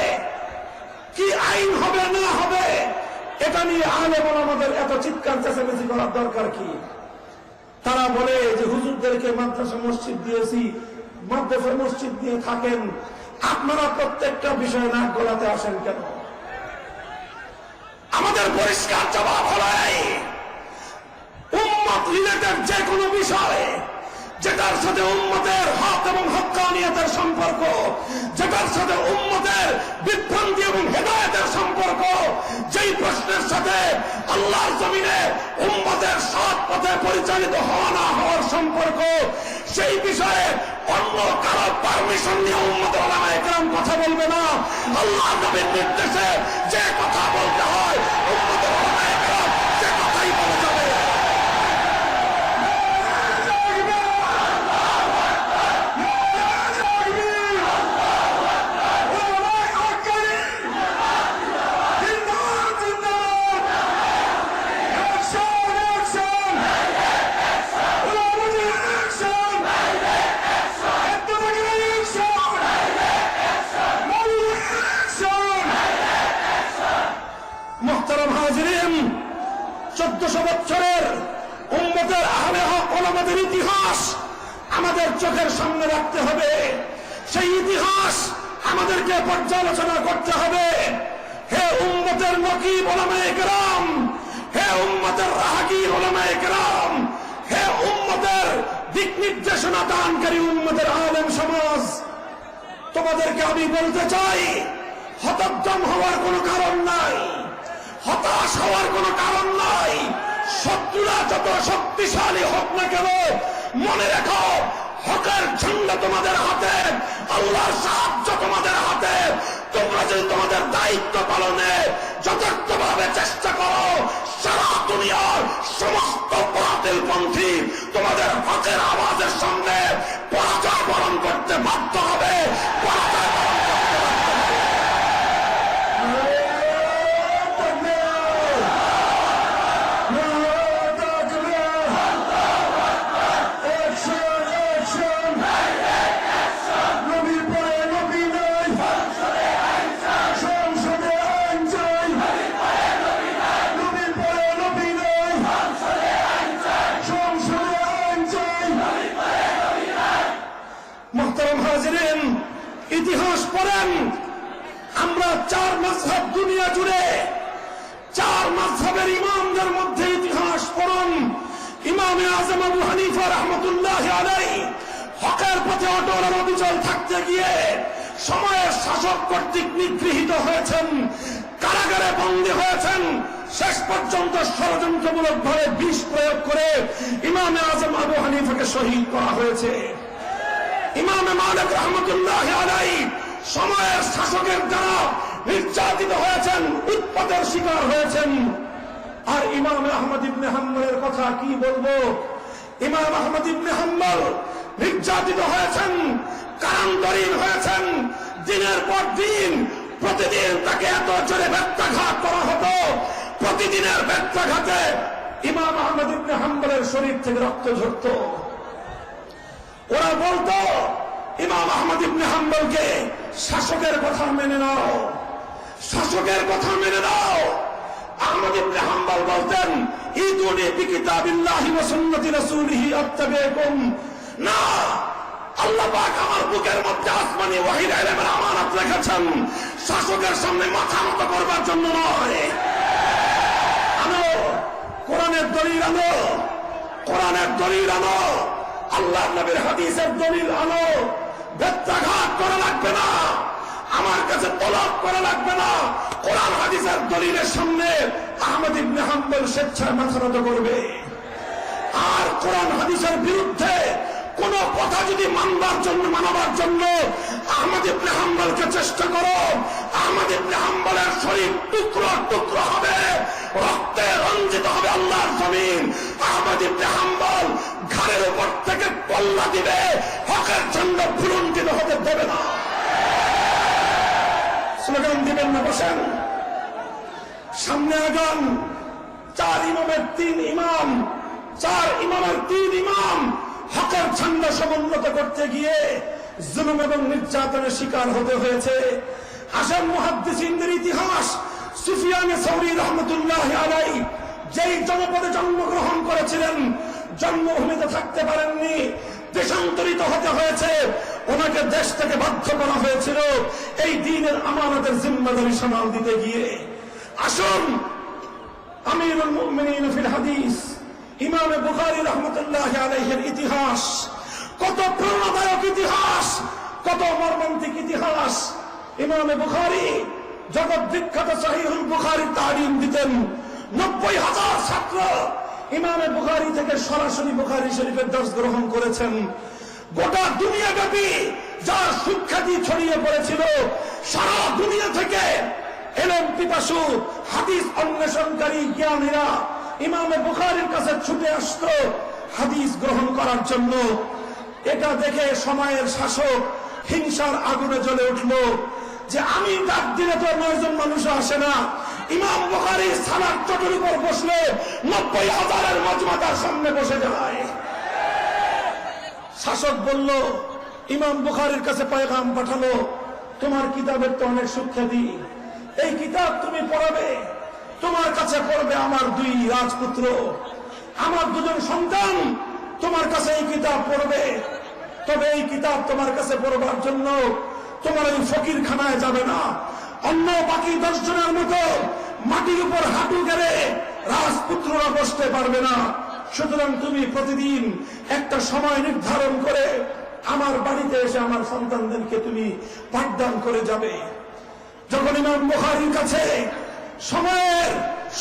কি আইন হবে না হবে এটা নিয়ে আলেম ওলামাদের এত চিৎকার চেঁচামেচি করার দরকার কি? তারা বলে যে হুজুরদেরকে মাদ্রাসা মসজিদ দিয়েছি, মাদ্রাসা মসজিদ দিয়ে থাকেন, আপনারা প্রত্যেকটা বিষয়ে নাক গলাতে আসেন কেন? আমাদের পরিষ্কার জবাব হলো উম্মত রিলেটেড যে কোনো বিষয় যেটার সাথে উম্মতের হক এবং হক্কানিয়তের সম্পর্ক, যেটার সাথে উম্মতের বিভ্রান্তি এবং হেদায়েতের সম্পর্ক, যেই প্রশ্নের সাথে আল্লাহর জমিনে উম্মতের সৎ পথে পরিচালিত হওয়া না হওয়ার সম্পর্ক, সেই বিষয়ে অন্য কারো পারমিশন নিয়ে উম্মতের উলামায়ে কেরাম কথা বলবে না। আল্লাহর নবীর নির্দেশে যে কথা বলতে হয় উম্মতের উলামায়ে কেরাম সে কথাই বলে যাবে। মুহতারাম হাজিরিন, 1400 বছরের উম্মতের আহলে হক ওলামাদের ইতিহাস আমাদের চোখের সামনে রাখতে হবে। সেই ইতিহাস আমাদেরকে পর্যালোচনা করতে হবে। হে উম্মতের নকিব ওলামায়ে কেরাম, হে উম্মতের রাহাগীর ওলামায়ে কেরাম, হে উম্মতের দিক নির্দেশনা দানকারী উম্মতের আলেম সমাজ, তোমাদেরকে আমি বলতে চাই, হতোদ্যম হওয়ার কোনো কারণ নাই, হতাশ হওয়ার কোনো কারণ নাই। শত্রুরা যত শক্তিশালী হোক না কেন, মনে রেখো হকের ঝান্ডা তোমাদের হাতে, আল্লাহর সাহায্য তোমাদের হাতে। তোমরা যদি তোমাদের দায়িত্ব পালনে যথার্থভাবে চেষ্টা করো, সারা দুনিয়ার সমস্ত বাতিলপন্থী তোমাদের হকের আওয়াজের সামনে পরাজয় বরণ করতে বাধ্য হবে, পরাজয় বরণ করতে বাধ্য হবে। মুহতারাম হাজিরিন, ইতিহাস পড়েন। আমরা 4 মাযহাব দুনিয়া জুড়ে 4 মাযহাবের ইমামদের মধ্যে ইতিহাস পড়ুন। ইমামে আযম আবু হানিফা রাহমাতুল্লাহি আলাইহি হকের পথে অটল আর অবিচল থাকতে গিয়ে সময়ের শাসক কর্তৃক নিগৃহীত হয়েছেন, কারাগারে বন্দী হয়েছেন। শেষ পর্যন্ত ষড়যন্ত্রমূলক ভাবে বিষ প্রয়োগ করে ইমামে আযম আবু হানিফাকে শহীদ করা হয়েছে। ইমামে মালিক রাহমাতুল্লাহি আলাইহি সময়ের শাসকের দ্বারা নির্যাতিত হয়েছেন, উৎপাতের শিকার হয়েছেন। আর ইমাম আহমদ ইবনে হাম্বলের কথা কি বলবো? ইমাম আহমদ ইবনে হাম্বল নির্যাতিত হয়েছেন, কারান্তরীণ হয়েছেন। দিনের পর দিন প্রতিদিন তাকে এত জোরে ব্যত্যাঘাত করা হতো, প্রতিদিনের ব্যত্যাঘাতে ইমাম আহমদ ইবনে হাম্বলের শরীর থেকে রক্ত ঝরত। ওরা বলতো ইমাম আহমদ ইবনে হাম্বলকে শাসকের কথা মেনে নাও, শাসকের কথা মেনে নাও। আহমদ ইবনে হাম্বল বলতেন, ইদুনি বিকিতাবিল্লাহি ওয়া সুন্নতি রাসূলিহি আত্তাবিকুম। না, আল্লাহ পাক আমার বুকের মধ্যে আসমানি ওয়াহির ইলমের আমানত রেখেছেন, শাসকের সামনে মাথা নত করবার জন্য নয়। আনো কোরআনের দলিল, আনো কোরআনের দলিল, আনো আল্লাহর নবীর হাদিসের দলিল আনো। ব্যত্যাঘাত করা লাগবে না, আমার কাছে তলব করা লাগবে না। কোরআন হাদিসের দলিলের সামনে আহমদ ইবনে হাম্বল স্বেচ্ছায় মাথা নত করবে। আর কোরআন হাদিসের বিরুদ্ধে কোন কথা যদি মানবার জন্য আহমদ ইবনে হাম্বলকে চেষ্টা করো, আহমদ ইবনে হাম্বলের শরীর টুকরো টুকরো হবে, রক্তে রঞ্জিত হবে আল্লাহর জমিন। আহমদ ইবনে হাম্বল ঘাড়ের উপর থেকে পল্লা দিবে, হকের ঝান্ডা ভুলুণ্ঠিত হতে দেবে না। স্লোগান দিবেন না, বসেন, সামনে আগান। 4 ইমামের 3 ইমাম, 4 ইমামের 3 ইমাম হকের ঝান্ডা সমুন্নত করতে গিয়ে জুলুম এবং নির্যাতনের শিকার হতে হয়েছে। আসেন মুহাদ্দিসিনদের ইতিহাস সুফিয়ান সাউরি রহমতুল্লাহি আলাইহি যেই জনপদে জন্মগ্রহণ করেছিলেন, জন্মভূমিতে থাকতে পারেননি, দেশান্তরিত হতে হয়েছে, ওনাকে দেশ থেকে বাধ্য করা হয়েছিল এই দ্বীনের আমানতের জিম্মাদারি সামাল দিতে গিয়ে। আসুন আমিরুল মুমিনিন ফিল হাদিস ইমাম বুখারী রাহমাতুল্লাহি আলাইহির ইতিহাস, কত প্রেরণাদায়ক ইতিহাস, কত মর্মান্তিক ইতিহাস। ইমাম বুখারী জগৎ বিখ্যাত সহিহুল বুখারী তালিম দিতেন। 90,000 ছাত্র ইমাম বুখারী থেকে সরাসরি বুখারী শরীফের দর্শ গ্রহণ করেছেন। গোটা দুনিয়া ব্যাপী যার সুখ্যাতি ছড়িয়ে পড়েছিল, সারা দুনিয়া থেকে এলম পিপাসু হাদিস অন্বেষণকারী জ্ঞানীরা ইমাম বুখারীর কাছে ছুটে আসতো হাদিস গ্রহণ করার জন্য। এটা দেখে সময়ের শাসক হিংসার আগুনে জ্বলে উঠল যে আমি ডাক দিলে তো 9 জন মানুষ আসে না, ইমাম বুখারী সালার চটের উপর বসলে 90,000-এর মজমা তার সামনে বসে যায়। শাসক বলল, ইমাম বুখারীর কাছে পয়গাম পাঠালো, তোমার কিতাবের তো অনেক সুখ্যাতি, এই কিতাব তুমি পড়াবে, তোমার কাছে পড়বে আমার 2 রাজপুত্র, আমার 2 জন সন্তান তোমার কাছে এই কিতাব পড়বে। তবে এই কিতাব তোমার কাছে পড়বার জন্য তোমার ওই ফকিরখানায় যাবে না, অন্য বাকি 10 জনের মতো মাটির উপর হাঁটু গেড়ে রাজপুত্ররা বসতে পারবে না। সুতরাং তুমি প্রতিদিন একটা সময় নির্ধারণ করে আমার বাড়িতে এসে আমার সন্তানদেরকে তুমি পাঠদান করে যাবে। যখন ইমাম বুখারীর কাছে সময়ের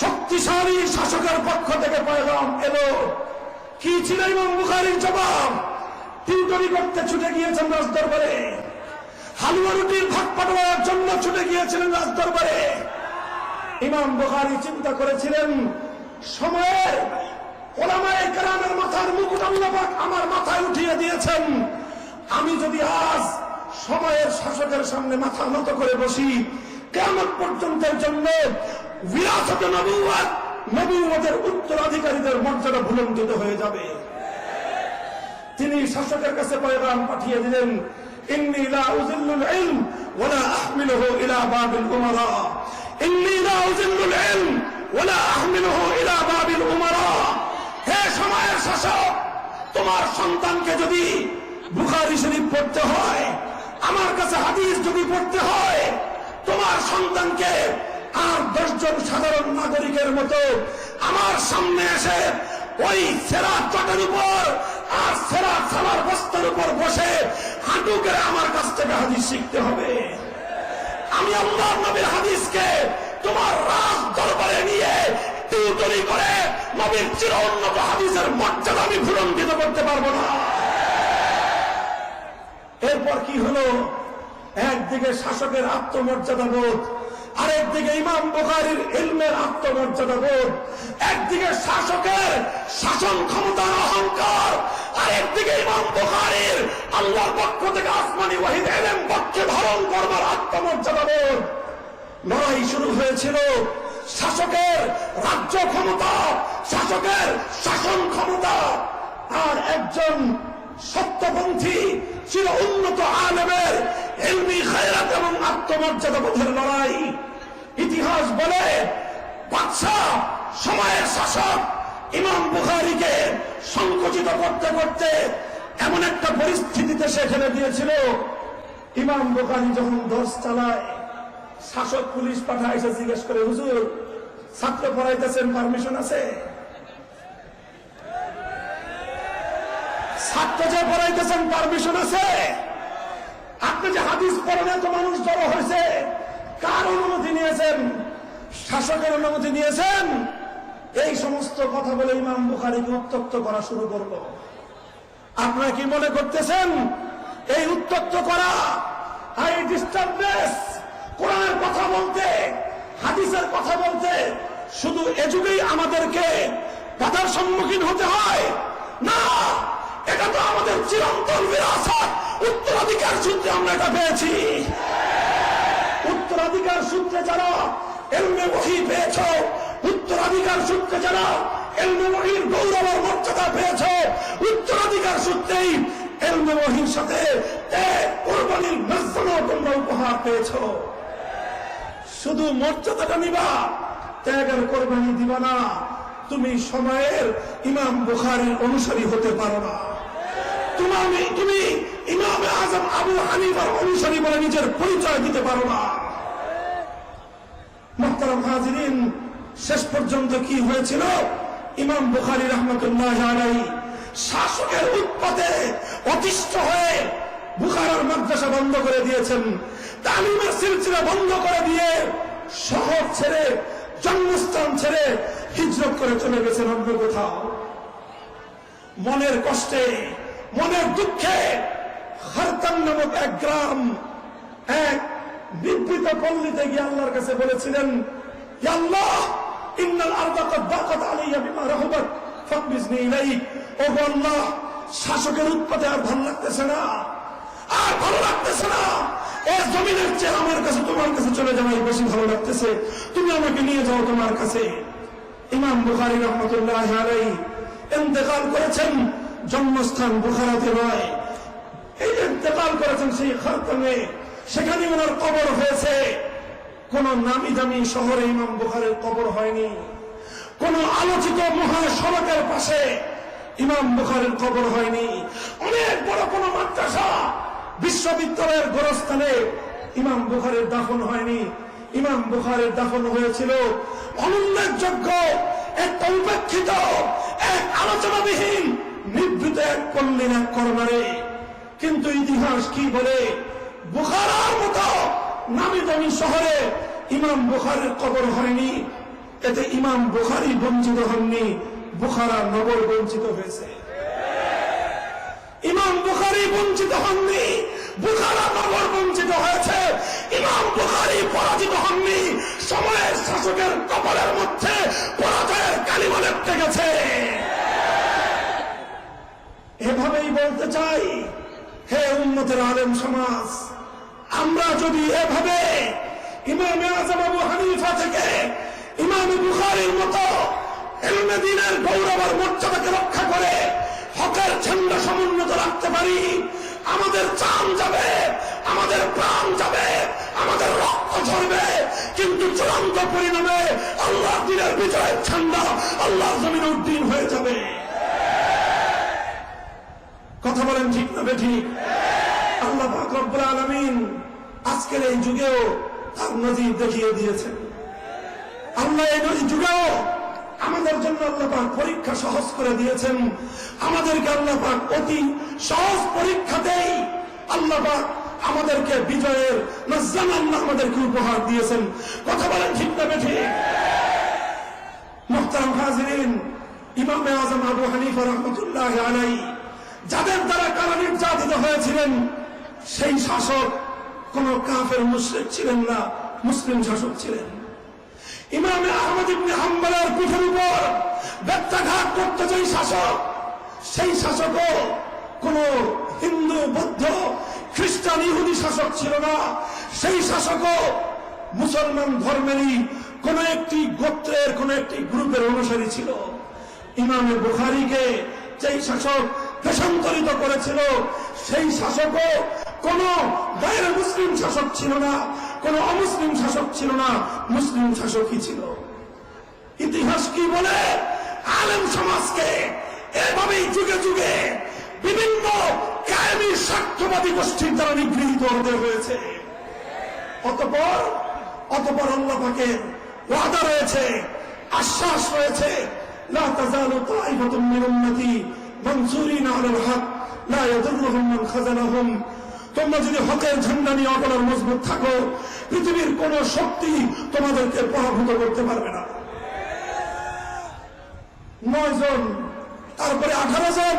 শক্তিশালী শাসকের পক্ষ থেকে পয়গাম এলো, কি ছিল ইমাম বুখারীর জবাব? টিউটরি করতে ছুটে গিয়েছেন রাজদরবারে, হালুয়া রুটির ভাগ পাঠানোর জন্য ছুটে গিয়েছিলেন রাজদরবারে। ইমাম বুখারী চিন্তা করেছিলেন, সময়ের ওলামায়ে কেরামের মাথার মুকুট আল্লাহ পাক আমার মাথায় উঠিয়ে দিয়েছেন, আমি যদি আজ সময়ের শাসকের সামনে মাথা নত করে বসি, কিয়ামত পর্যন্তের জন্য বিরাসতে নবুওয়াত, নবুওয়াতের উত্তরাধিকারীদের মর্যাদা ভুলণ্ঠিত হয়ে যাবে। তিনি শাসকের কাছে পয়গাম পাঠিয়ে দিলেন, ইন্নী লা উযিল্লুল ইলম ওয়া লা আহমিলুহু ইলা বাবিল উমারা, ইন্নী লা উযিল্লুল ইলম ওয়া লা আহমিলুহু ইলা বাবিল উমারা। হে সময়ের শাসক, তোমার সন্তানকে যদি বুখারী শরীফ পড়তে হয়, আমার কাছে হাদিস যদি পড়তে হয়, তোমার সন্তানকে আর 10 জন সাধারণ নাগরিকের মতো আমার সামনে এসে ওই সেরা চটের উপর আর সেরা সালার বস্তার উপর বসে হাঁটু গেড়ে আমার কাছ থেকে হাদিস শিখতে হবে। আমি আল্লাহর নবীর হাদিসকে তোমার রাজ দরবারে নিয়ে টিউটরি করে নবীর চির উন্নত হাদিসের মর্যাদা আমি ভুলণ্ঠিত করতে পারবো না। এরপর কি হলো? একদিকে শাসকের আত্মমর্যাদা বোধ, আরেকদিকে ইমাম বুখারীর ইলমের আত্মমর্যাদা বোধ, একদিকে শাসকের শাসন ক্ষমতার অহংকার, আরেকদিকে ইমাম বুখারীর আল্লাহর পক্ষ থেকে আসমানি ওয়াহিদ ইলম পক্ষে ধারণ করবার আত্মমর্যাদা বোধ। লড়াই শুরু হয়েছিল শাসকের রাজ্য ক্ষমতা, শাসকের শাসন ক্ষমতা, আর একজন সত্যপন্থী চির উন্নত আলেমের ইলমি খায়রাত এবং আত্মমর্যাদা বোধের লড়াই। ইতিহাস বলে বাদশাহ, সময়ের শাসক ইমাম বুখারীকে সংকুচিত করতে করতে এমন একটা পরিস্থিতিতে সে ফেলে দিয়েছিল, ইমাম বুখারী যখন দর্শ চালায়, শাসক পুলিশ পাঠায়, এসে জিজ্ঞেস করে, হুজুর ছাত্র পড়াইতেছেন, পারমিশন আছে? ছাত্র যে পড়াইতেছেন পারমিশন আছে? আপনি যে হাদিস পড়েন, তো মানুষ জড়ো হয়েছে, কার অনুমতি নিয়েছেন? শাসকের অনুমতি নিয়েছেন? এই সমস্ত কথা বলে ইমাম বুখারীকে উত্ত্যক্ত করা শুরু করলো। আপনারা কি মনে করতেছেন এই উত্ত্যক্ত করা, এই ডিস্টার্বনেস, কোরআনের কথা বলতে, হাদিসের কথা বলতে শুধু এ যুগেই আমাদেরকে বাধার সম্মুখীন হতে হয়? না, এটা তো আমাদের চিরন্তন বিরাসত, উত্তরাধিকার সূত্রে আমরা এটা পেয়েছি। উত্তরাধিকার সূত্রে যারা ইলমে ওহী পেয়েছ, উত্তরাধিকার সূত্রে যারা ইলমে ওহীর গৌরব ও মর্যাদা পেয়েছ, উত্তরাধিকার সূত্রেই ইলমে ওহীর সাথে কুরবানির নজরানা তোমরা উপহার পেয়েছ। শুধু মর্যাদাটা নিবা, ত্যাগের কোরবানি দিবা না। তুমি সময়ের ইমাম বুখারীর অনুসারী হতে পারো না। তুমি ইমাম আজম আবু হানিফার অনুসারী বলে নিজের পরিচয় দিতে পারো না। মুহতারাম হাজিরিন, শেষ পর্যন্ত কি হয়েছিল? ইমাম বুখারী রাহমাতুল্লাহি আলাইহি শাসকের উৎপাতে অতিষ্ঠ হয়ে বুখারার মাদ্রাসা বন্ধ করে দিয়েছেন, তালিমের সিলসিলা বন্ধ করে দিয়ে শহর ছেড়ে, জন্মস্থান ছেড়ে হিজরত করে চলে গেছেন অন্য কোথাও। মনের কষ্টে, মনের দুঃখে খারতান নামক এক গ্রাম, এক বিবৃত পল্লীতে গিয়ে আল্লাহর কাছে বলেছিলেন, ইয়া আল্লাহ, ইন্নাল আরদা কাদ দাকাত আলাইয়া বিমা রাহাবাত ফাকবিজনি ইলাইক। ও আল্লাহ, শাসকের উৎপাতে আর ভালো লাগতেছে না, আর ভালো লাগতেছে না। এই জমিনের চেয়ে আমার কাছে, তোমার কাছে চলে যাওয়াই বেশি ভালো লাগতেছে। তুমি আমাকে নিয়ে যাও তোমার কাছে। ইমাম বুখারী রাহমাতুল্লাহি আলাইহি ইন্তেকাল করেছেন জন্মস্থান বুখারাতে নয়, এই ইন্তেকাল করেছেন সেই খারতামে। সেখানে ওনার কবর হয়েছে। কোন নামি দামি শহরে ইমাম বুখারীর কবর হয়নি। কোন আলোচিত মহাসড়কের পাশে ইমাম বুখারীর কবর হয়নি। অনেক বড় কোন মাদ্রাসা, বিশ্ববিদ্যালয়ের গোরস্থানে ইমাম বুখারীর দাফন হয়নি। ইমাম বুখারীর দাফন হয়েছিল অনুল্লেখযোগ্য একটা উপেক্ষিত, এক আলোচনাবিহীন, নিভৃত এক পল্লীর এক কর্নারে। কিন্তু ইতিহাস কি বলে? বুখারার মতো নামি দামি শহরে ইমাম বুখারীর কবর হয়নি। এতে ইমাম বুখারী বঞ্চিত হননি, বুখারা নগর বঞ্চিত হয়েছে। ইমাম বুখারী বঞ্চিত হননি, বুখারা নগর বঞ্চিত হয়েছে। ইমাম বুখারী পরাজিত হননি, সময়ের শাসকের কপালের মধ্যে পরাজয়ের কালিমা লেপ্টে গেছে। এভাবেই বলতে চাই, হে উম্মতের আলেম সমাজ, আমরা যদি এভাবে ইমাম আযম আবু হানিফা থেকে ইমাম বুখারীর মতো ইলমে দ্বীনের গৌরব আর মর্যাদাকে রক্ষা করে হকের ঝান্ডা সমুন্নত রাখতে পারি, আমাদের জান যাবে, আমাদের প্রাণ যাবে, আমাদের রক্ত ঝরবে, কিন্তু চূড়ান্ত পরিণামে আল্লাহর দ্বীনের বিজয়ের ঝান্ডা আল্লাহর জমিনে উড্ডীন হয়ে যাবে। কথা বলেন ঠিক না বেঠিক? আল্লাহ পাক রব্বুল আলামিন আজকের এই যুগেও তার নজির দেখিয়ে দিয়েছেন। আল্লাহ এই যুগেও আমাদের জন্য আল্লাহ পাক পরীক্ষা সহজ করে দিয়েছেন। আমাদেরকে আল্লাহ পাক অতি সহজ পরীক্ষাতেই আল্লাহ পাক আমাদেরকে বিজয়ের নজ্জান আল্লাহ আমাদেরকে উপহার দিয়েছেন। কথা বলেন ঠিক না বেঠিক? মুহতারাম হাজিরিন, ইমাম আযম আবু হানিফা রাহমাতুল্লাহি আলাইহি যাদের দ্বারা কারা নির্যাতিত হয়েছিলেন, সেই শাসক কোন কাফের মুশরিক ছিলেন না, মুসলিম শাসক ছিলেন। ইমাম আহমদ ইবনে হাম্বলের পিঠের উপর ব্যত্যাঘাত করতে যেই শাসক, সেই শাসকও কোন হিন্দু, বৌদ্ধ, খ্রিস্টান, ইহুদি শাসক ছিল না। সেই শাসকও মুসলমান ধর্মেরই কোন একটি গোত্রের, কোন একটি গ্রুপের অনুসারী ছিল। ইমামে বুখারীকে যেই শাসক দেশান্তরিত করেছিল, সেই শাসকও কোন গায়রে মুসলিম শাসক ছিল না, কোন অমুসলিম শাসক ছিল না, মুসলিম শাসকই ছিল। ইতিহাস কি বলে? আলেম সমাজকে এভাবেই যুগে যুগে বিভিন্ন কায়েমি স্বার্থবাদী গোষ্ঠীর দ্বারা নিগৃহীত হতে হয়েছে। অতঃপর আল্লাহ পাকের ওয়াদা রয়েছে, আশ্বাস রয়েছে, লা তাযালু তাইফাতুম মিন উম্মতি মানসুরিনা আলাল হক লা ইয়াদুররুহুম মান খাযালাহুম। তোমরা যদি হকের ঝান্ডা নিয়ে অটল আর মজবুত থাকো, পৃথিবীর কোন শক্তি তোমাদেরকে পরাভূত করতে পারবে না। 9 জন, তারপরে 18 জন,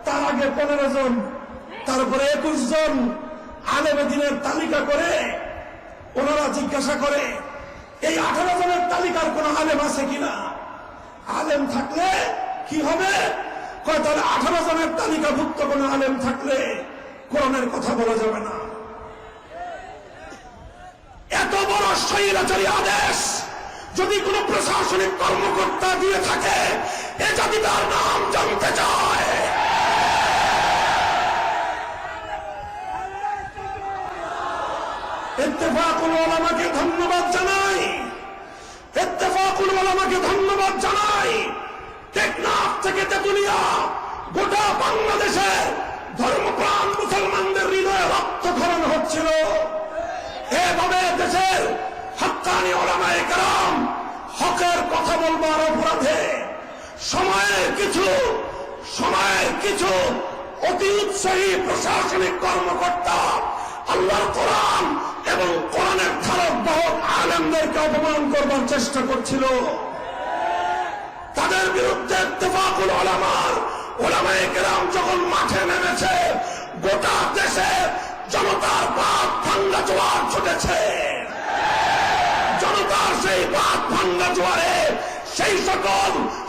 তার আগে 15 জন, তারপরে 21 জন আলেম দ্বীনের তালিকা করে ওনারা জিজ্ঞাসা করে, এই 18 জনের তালিকার কোন আলেম আছে কিনা? আলেম থাকলে কি হবে? কয় তাহলে 18 জনের তালিকাভুক্ত কোন আলেম থাকলে কোরআনের কথা বলা যাবে না। এত বড় স্বৈরাচারী আদেশ যদি কোন প্রশাসনিক কর্মকর্তা দিয়ে থাকে, এ জাতি তার নাম জানতে চায়। ইত্তেফাকুল উলামাকে ধন্যবাদ জানাই, ইত্তেফাকুল উলামাকে ধন্যবাদ জানাই। টেকনাফ থেকে তেতুলিয়া গোটা বাংলাদেশে ধর্মপ্রাণ মুসলমানদের হৃদয়ে রক্তক্ষরণ হচ্ছিল। এভাবে দেশের হক্কানি উলামায়ে কেরাম হকের কথা বলবার অপরাধে সময়ের কিছু অতি উৎসাহী প্রশাসনিক কর্মকর্তা আল্লাহর কোরআন এবং কোরআনের ধারক বাহক আলেমদেরকে অপমান করবার চেষ্টা করছিল। তাদের বিরুদ্ধে ইত্তেফাকুল উলামায়ে কেরাম যখন মাঠে নেমেছে, গোটা দেশে জনতার বাঁধ ভাঙ্গা জোয়ার ছুটেছে। জনতার সেই বাঁধ ভাঙ্গা জোয়ারে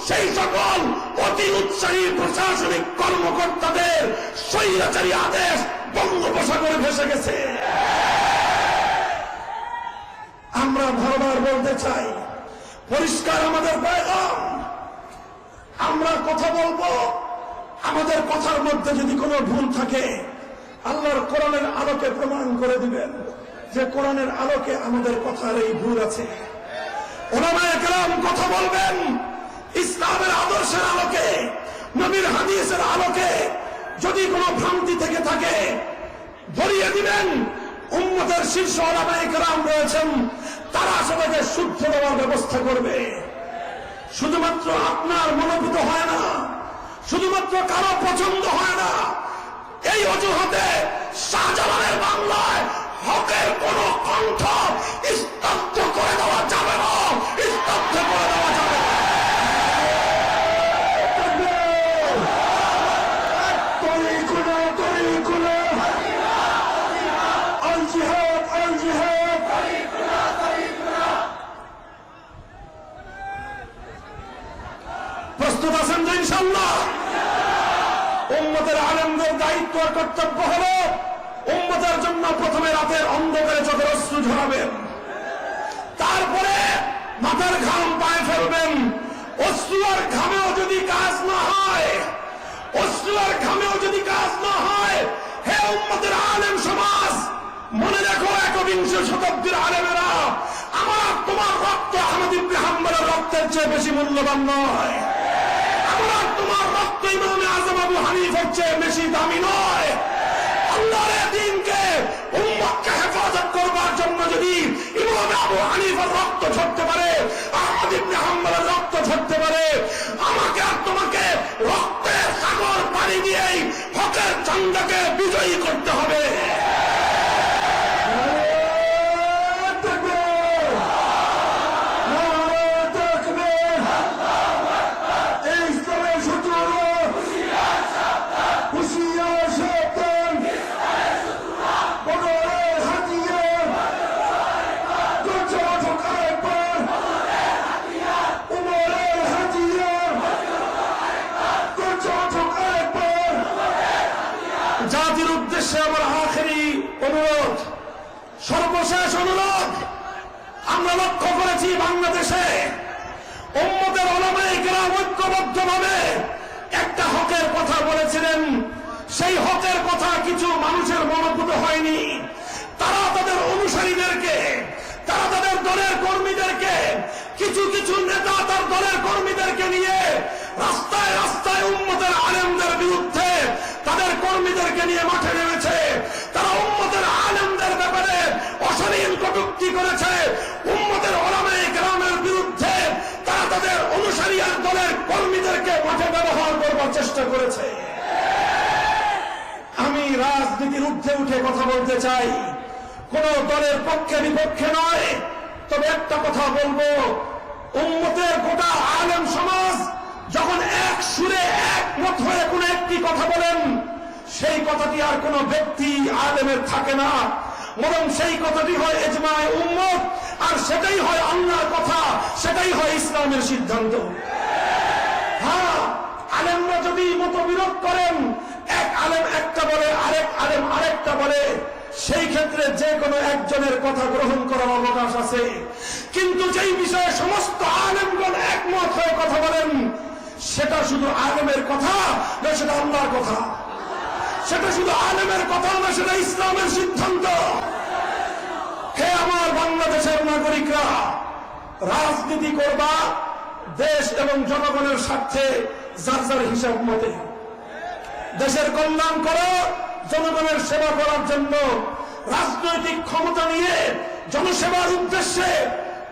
সেই সকল অতি উৎসাহী প্রশাসনিক কর্মকর্তাদের স্বৈরাচারী আদেশ বঙ্গোপসাগরে ভেসে গেছে। আমরা বারবার বলতে চাই, পরিষ্কার আমাদের পয়গাম, আমরা কথা বলবো, আমাদের কথার মধ্যে যদি কোনো ভুল থাকে আল্লাহর কোরআনের আলোকে প্রমাণ করে দিবেন যে কোরআনের আলোকে আমাদের কথার এই ভুল আছে। উলামায়ে কেরাম কথা বলবেন ইসলামের আদর্শের আলোকে, নবীর হাদিসের আলোকে। যদি কোনো ভ্রান্তি থেকে থাকে ধরিয়ে দিবেন। উম্মতের শীর্ষ উলামায়ে কেরাম রয়েছেন, তারা সেটাকে শুদ্ধ দেওয়ার ব্যবস্থা করবে। শুধুমাত্র আপনার মনোভূত হয় না, শুধুমাত্র কারো পছন্দ হয় না, এই অজুহাতে শাহজালালের বাংলায় হকের কোন কণ্ঠ স্তব্ধ করে দেওয়া যাবে না, স্তব্ধ করে দেওয়া যাবে না। প্রস্তুত আছেন তো ইনশাআল্লাহ? উম্মতের আলেমদের দায়িত্ব আর কর্তব্য হলো উম্মতের জন্য প্রথমে রাতের অন্ধকারে চোখের অশ্রু ঝরাবেন, তারপরে মাথার ঘাম পায়ে ফেলবেন। অশ্রু আর ঘামেও যদি কাজ না হয়, অশ্রু আর ঘামেও যদি কাজ না হয়, হে উম্মতের আলেম সমাজ, মনে রাখো একবিংশ শতাব্দীর আলেমেরা, আমার তোমার রক্ত আহমদ ইবনে হাম্বলের রক্তের চেয়ে বেশি মূল্যবান নয়। আমার তোমার রক্ত ইমামে আযম আবু হানিফার চেয়ে বেশি দামি নয়। আল্লাহর দ্বীনকে, উম্মতকে হেফাজত করবার জন্য যদি ইমামে আবু হানিফার রক্ত ঝরতে পারে, আহমদ ইবনে হাম্বলের রক্ত ঝরতে পারে, আমাকে আর তোমাকে রক্তের সাগর পানি দিয়েই হকের ঝান্ডাকে বিজয়ী করতে হবে। জাতির উদ্দেশ্যে আমার আখেরি অনুরোধ, সর্বশেষ অনুরোধ, আমরা লক্ষ্য করেছি বাংলাদেশে উম্মতের উলামায়ে কেরাম ঐক্যবদ্ধভাবে একটা হকের কথা বলেছিলেন। সেই হকের কথা কিছু মানুষের মনোভূত হয়নি। তারা তাদের অনুসারীদেরকে, তারা তাদের দলের কর্মীদেরকে, কিছু নেতা তার দলের কর্মীদেরকে নিয়ে রাস্তায় রাস্তায় উম্মতের আলেমদের বিরুদ্ধে তাদের কর্মীদেরকে নিয়ে মাঠে নেমেছে। তারা উম্মতের আলেমদের ব্যাপারে অশালীন কটূক্তি করেছে। উম্মতের উলামায়ে কেরামের বিরুদ্ধে তারা তাদের অনুসারী আর দলের কর্মীদেরকে মাঠে ব্যবহার করবার চেষ্টা করেছে। আমি রাজনীতির ঊর্ধ্বে উঠে কথা বলতে চাই, কোন দলের পক্ষে বিপক্ষে নয়। তবে একটা কথা বলবো, উম্মতের গোটা আলেম সমাজ যখন এক সুরে একমত হয়ে কোন একটি কথা বলেন, সেই কথাটি আর কোন ব্যক্তি আলেমের থাকে না, বরং সেই কথাটি হয় ইজমায়ে উম্মত, আর সেটাই হয় আল্লাহর কথা, সেটাই হয় ইসলামের সিদ্ধান্ত। হ্যাঁ, আলেমরা যদি মতবিরোধ করেন, এক আলেম একটা বলে, আরেক আলেম আরেকটা বলে, সেই ক্ষেত্রে যে কোনো একজনের কথা গ্রহণ করার অবকাশ আছে। কিন্তু যেই বিষয়ে সমস্ত আলেমগণ একমত হয়ে কথা বলেন, সেটা শুধু আলেমের কথা না, সেটা আল্লাহর কথা। সেটা শুধু আলেমের কথা না, সেটা ইসলামের সিদ্ধান্ত। আমার বাংলাদেশের নাগরিকরা, রাজনীতি করবা দেশ এবং জনগণের স্বার্থে, যার যার হিসাব মতে। দেশের কল্যাণ করো, জনগণের সেবা করার জন্য। রাজনৈতিক ক্ষমতা নিয়ে জনসেবার উদ্দেশ্যে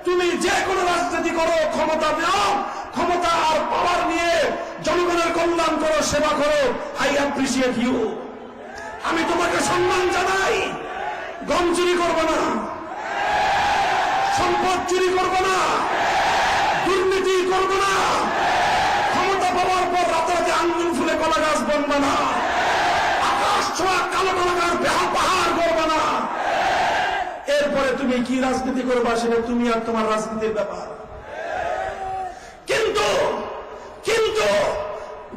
তুমি যে কোনো রাজনীতি করো, ক্ষমতা নাও, ক্ষমতা আর পাওয়ার নিয়ে জনগণের কল্যাণ করো, সেবা করো। I appreciate you. আমি তোমাকে সম্মান জানাই। গম চুরি করবো না, সম্পদ চুরি করবো না, দুর্নীতি করবো না, ক্ষমতা পাওয়ার পর রাতারাতি আঙ্গুল ফুলে কলা গাছ বনবো না, আকাশ ছোঁয়া কালো কলাকার বেহা পাহাড় করবো না। এরপরে তুমি কি রাজনীতি করবা সেটা তুমি আর তোমার রাজনীতির ব্যাপার। কিন্তু কিন্তু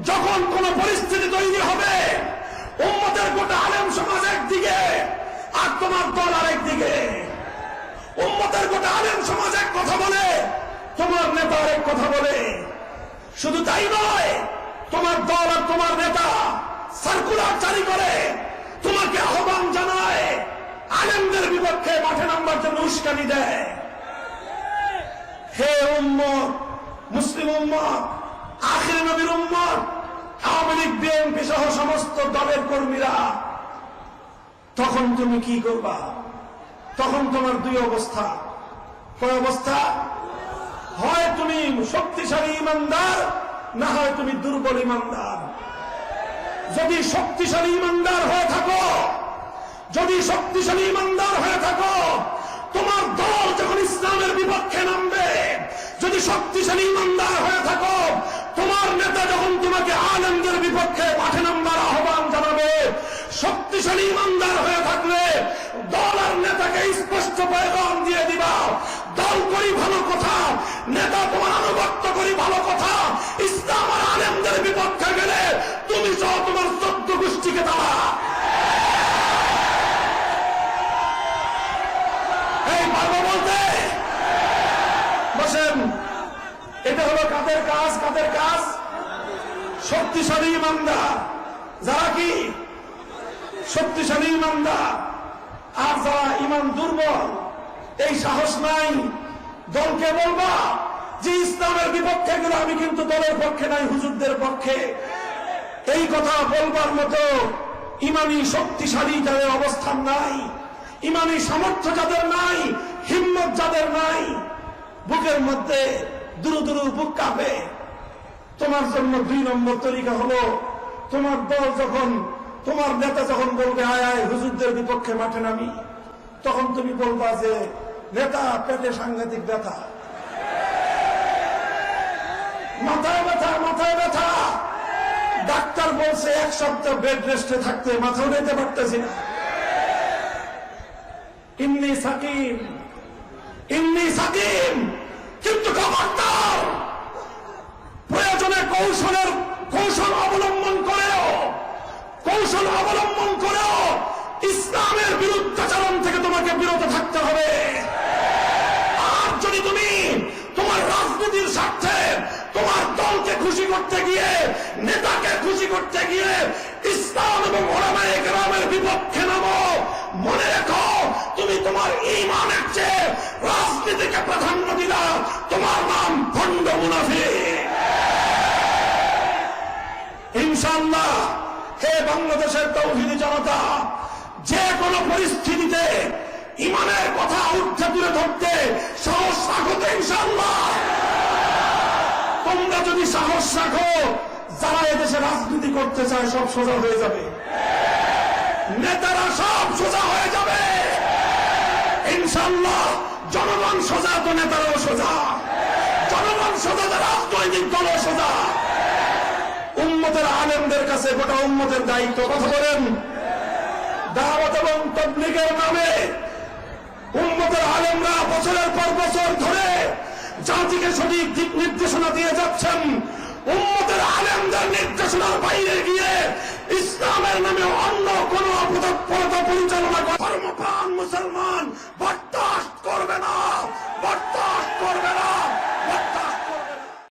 যখন কোন পরিস্থিতি তৈরি হবে, উম্মতের গোটা আলেম সমাজ একদিকে আর তোমার দল আরেকদিকে, উম্মতের গোটা আলেম সমাজ এক কথা বলে, তোমার নেতা আরেক কথা বলে। শুধু তাই নয়, তোমার দল আর তোমার নেতা সার্কুলার জারি করে তোমাকে আহ্বান জানায়, আলেমদের বিপক্ষে মাঠে নামবার জন্য উস্কানি দেয়। হে উম্মত, মুসলিম উম্মত, আখির নবীর উম্মত, আওয়ামী লীগ বিএনপি সহ সমস্ত দলের কর্মীরা, তখন তুমি কি করবা? তখন তোমার দুই অবস্থা। কয় অবস্থা? হয় তুমি শক্তিশালী ইমানদার, না হয় তুমি দুর্বল ইমানদার। যদি শক্তিশালী ইমানদার হয়ে থাকো, যদি শক্তিশালী ইমানদার হয়ে থাকো, তোমার দল যখন ইসলামের বিপক্ষে নামবে, যদি শক্তিশালী ইমানদার হয়ে থাকো, তোমার নেতা যখন তোমাকে আলেমদের বিপক্ষে মাঠে নামবার আহ্বান জানাবে, শক্তিশালী ইমানদার হয়ে থাকলে দল আর নেতাকে স্পষ্ট পয়গাম দিয়ে দিবা, দল করি ভালো কথা, নেতা তোমার আনুগত্য করি ভালো কথা, ইসলাম আর আলেমদের বিপক্ষে গেলে তুমি সহ তোমার 14 গোষ্ঠীকে তারা। এই পারবো বলতে? বসেন। এটা হলো কাদের কাজ? কাদের কাজ? শক্তিশালী ইমানদার। যারা কি শক্তিশালী ইমানদার, আর যারা ইমান দুর্বল, এই সাহস নাই, দলকে বলবা যে ইসলামের বিপক্ষে গেলে আমি কিন্তু দলের পক্ষে নাই, হুজুরদের পক্ষে। এই কথা বলবার মতো ইমানি শক্তিশালী যাদের অবস্থান নাই, ইমানি সামর্থ্য যাদের নাই, হিম্মত যাদের নাই, বুকের মধ্যে দুরু দুরু বুক কাঁপে, তোমার জন্য 2 নম্বর তরিকা হলো, তোমার দল যখন, তোমার নেতা যখন বলবে আয় আয় হুজুরদের বিপক্ষে মাঠে নামি, তখন তুমি বলবা যে নেতা পেটে সাংঘাতিক ব্যথা, মাথায় ব্যথা, মাথায় ব্যথা, ডাক্তার বলছে 1 সপ্তাহ বেড রেস্টে থাকতে, মাথা উঠাইতে পারতেছি না, ইন্নি সাকিম, ইন্নি সাকিম। কিন্তু খবরদার, প্রয়োজনে কৌশল অবলম্বন করেও ইসলামের বিরুদ্ধাচরণ থেকে তোমাকে বিরত থাকতে হবে। আর যদি তুমি তোমার রাজনীতির স্বার্থে তোমার দলকে খুশি করতে গিয়ে, নেতাকে খুশি করতে গিয়ে ইসলাম এবং উলামায়ে কেরামের বিপক্ষে নামো, মনে রেখো তুমি তোমার ঈমানের চেয়ে রাজনীতিকে প্রাধান্য দিলা, তোমার নাম ভণ্ড মুনাফিক। ইনশাআল্লাহ হে বাংলাদেশের তৌহিদি জনতা, যে কোনো পরিস্থিতিতে ইমানের কথা ঊর্ধ্বে তুলে ধরতে সাহস রাখো তো ইনশাআল্লাহ। তোমরা যদি সাহস রাখো, যারা এদেশে রাজনীতি করতে চায় সব সোজা হয়ে যাবে, নেতারা সব সোজা হয়ে যাবে ইনশাআল্লাহ। জনগণ সোজা তো নেতারাও সোজা, জনগণ সোজা তো রাজনৈতিক দলও সোজা। উম্মতের আলেমদের কাছে গোটা উম্মতের দায়িত্ব। কথা বলেন, দাওয়াত এবং তাবলীগের নামে উম্মতের আলেমরা বছরের পর বছর ধরে জাতিকে সঠিক দিক নির্দেশনা দিয়ে যাচ্ছেন। উম্মতের আলেমদের নির্দেশনার বাইরে গিয়ে ইসলামের নামে অন্য কোন অপতৎপরতা পরিচালনা করে ধর্মপ্রাণ মুসলমান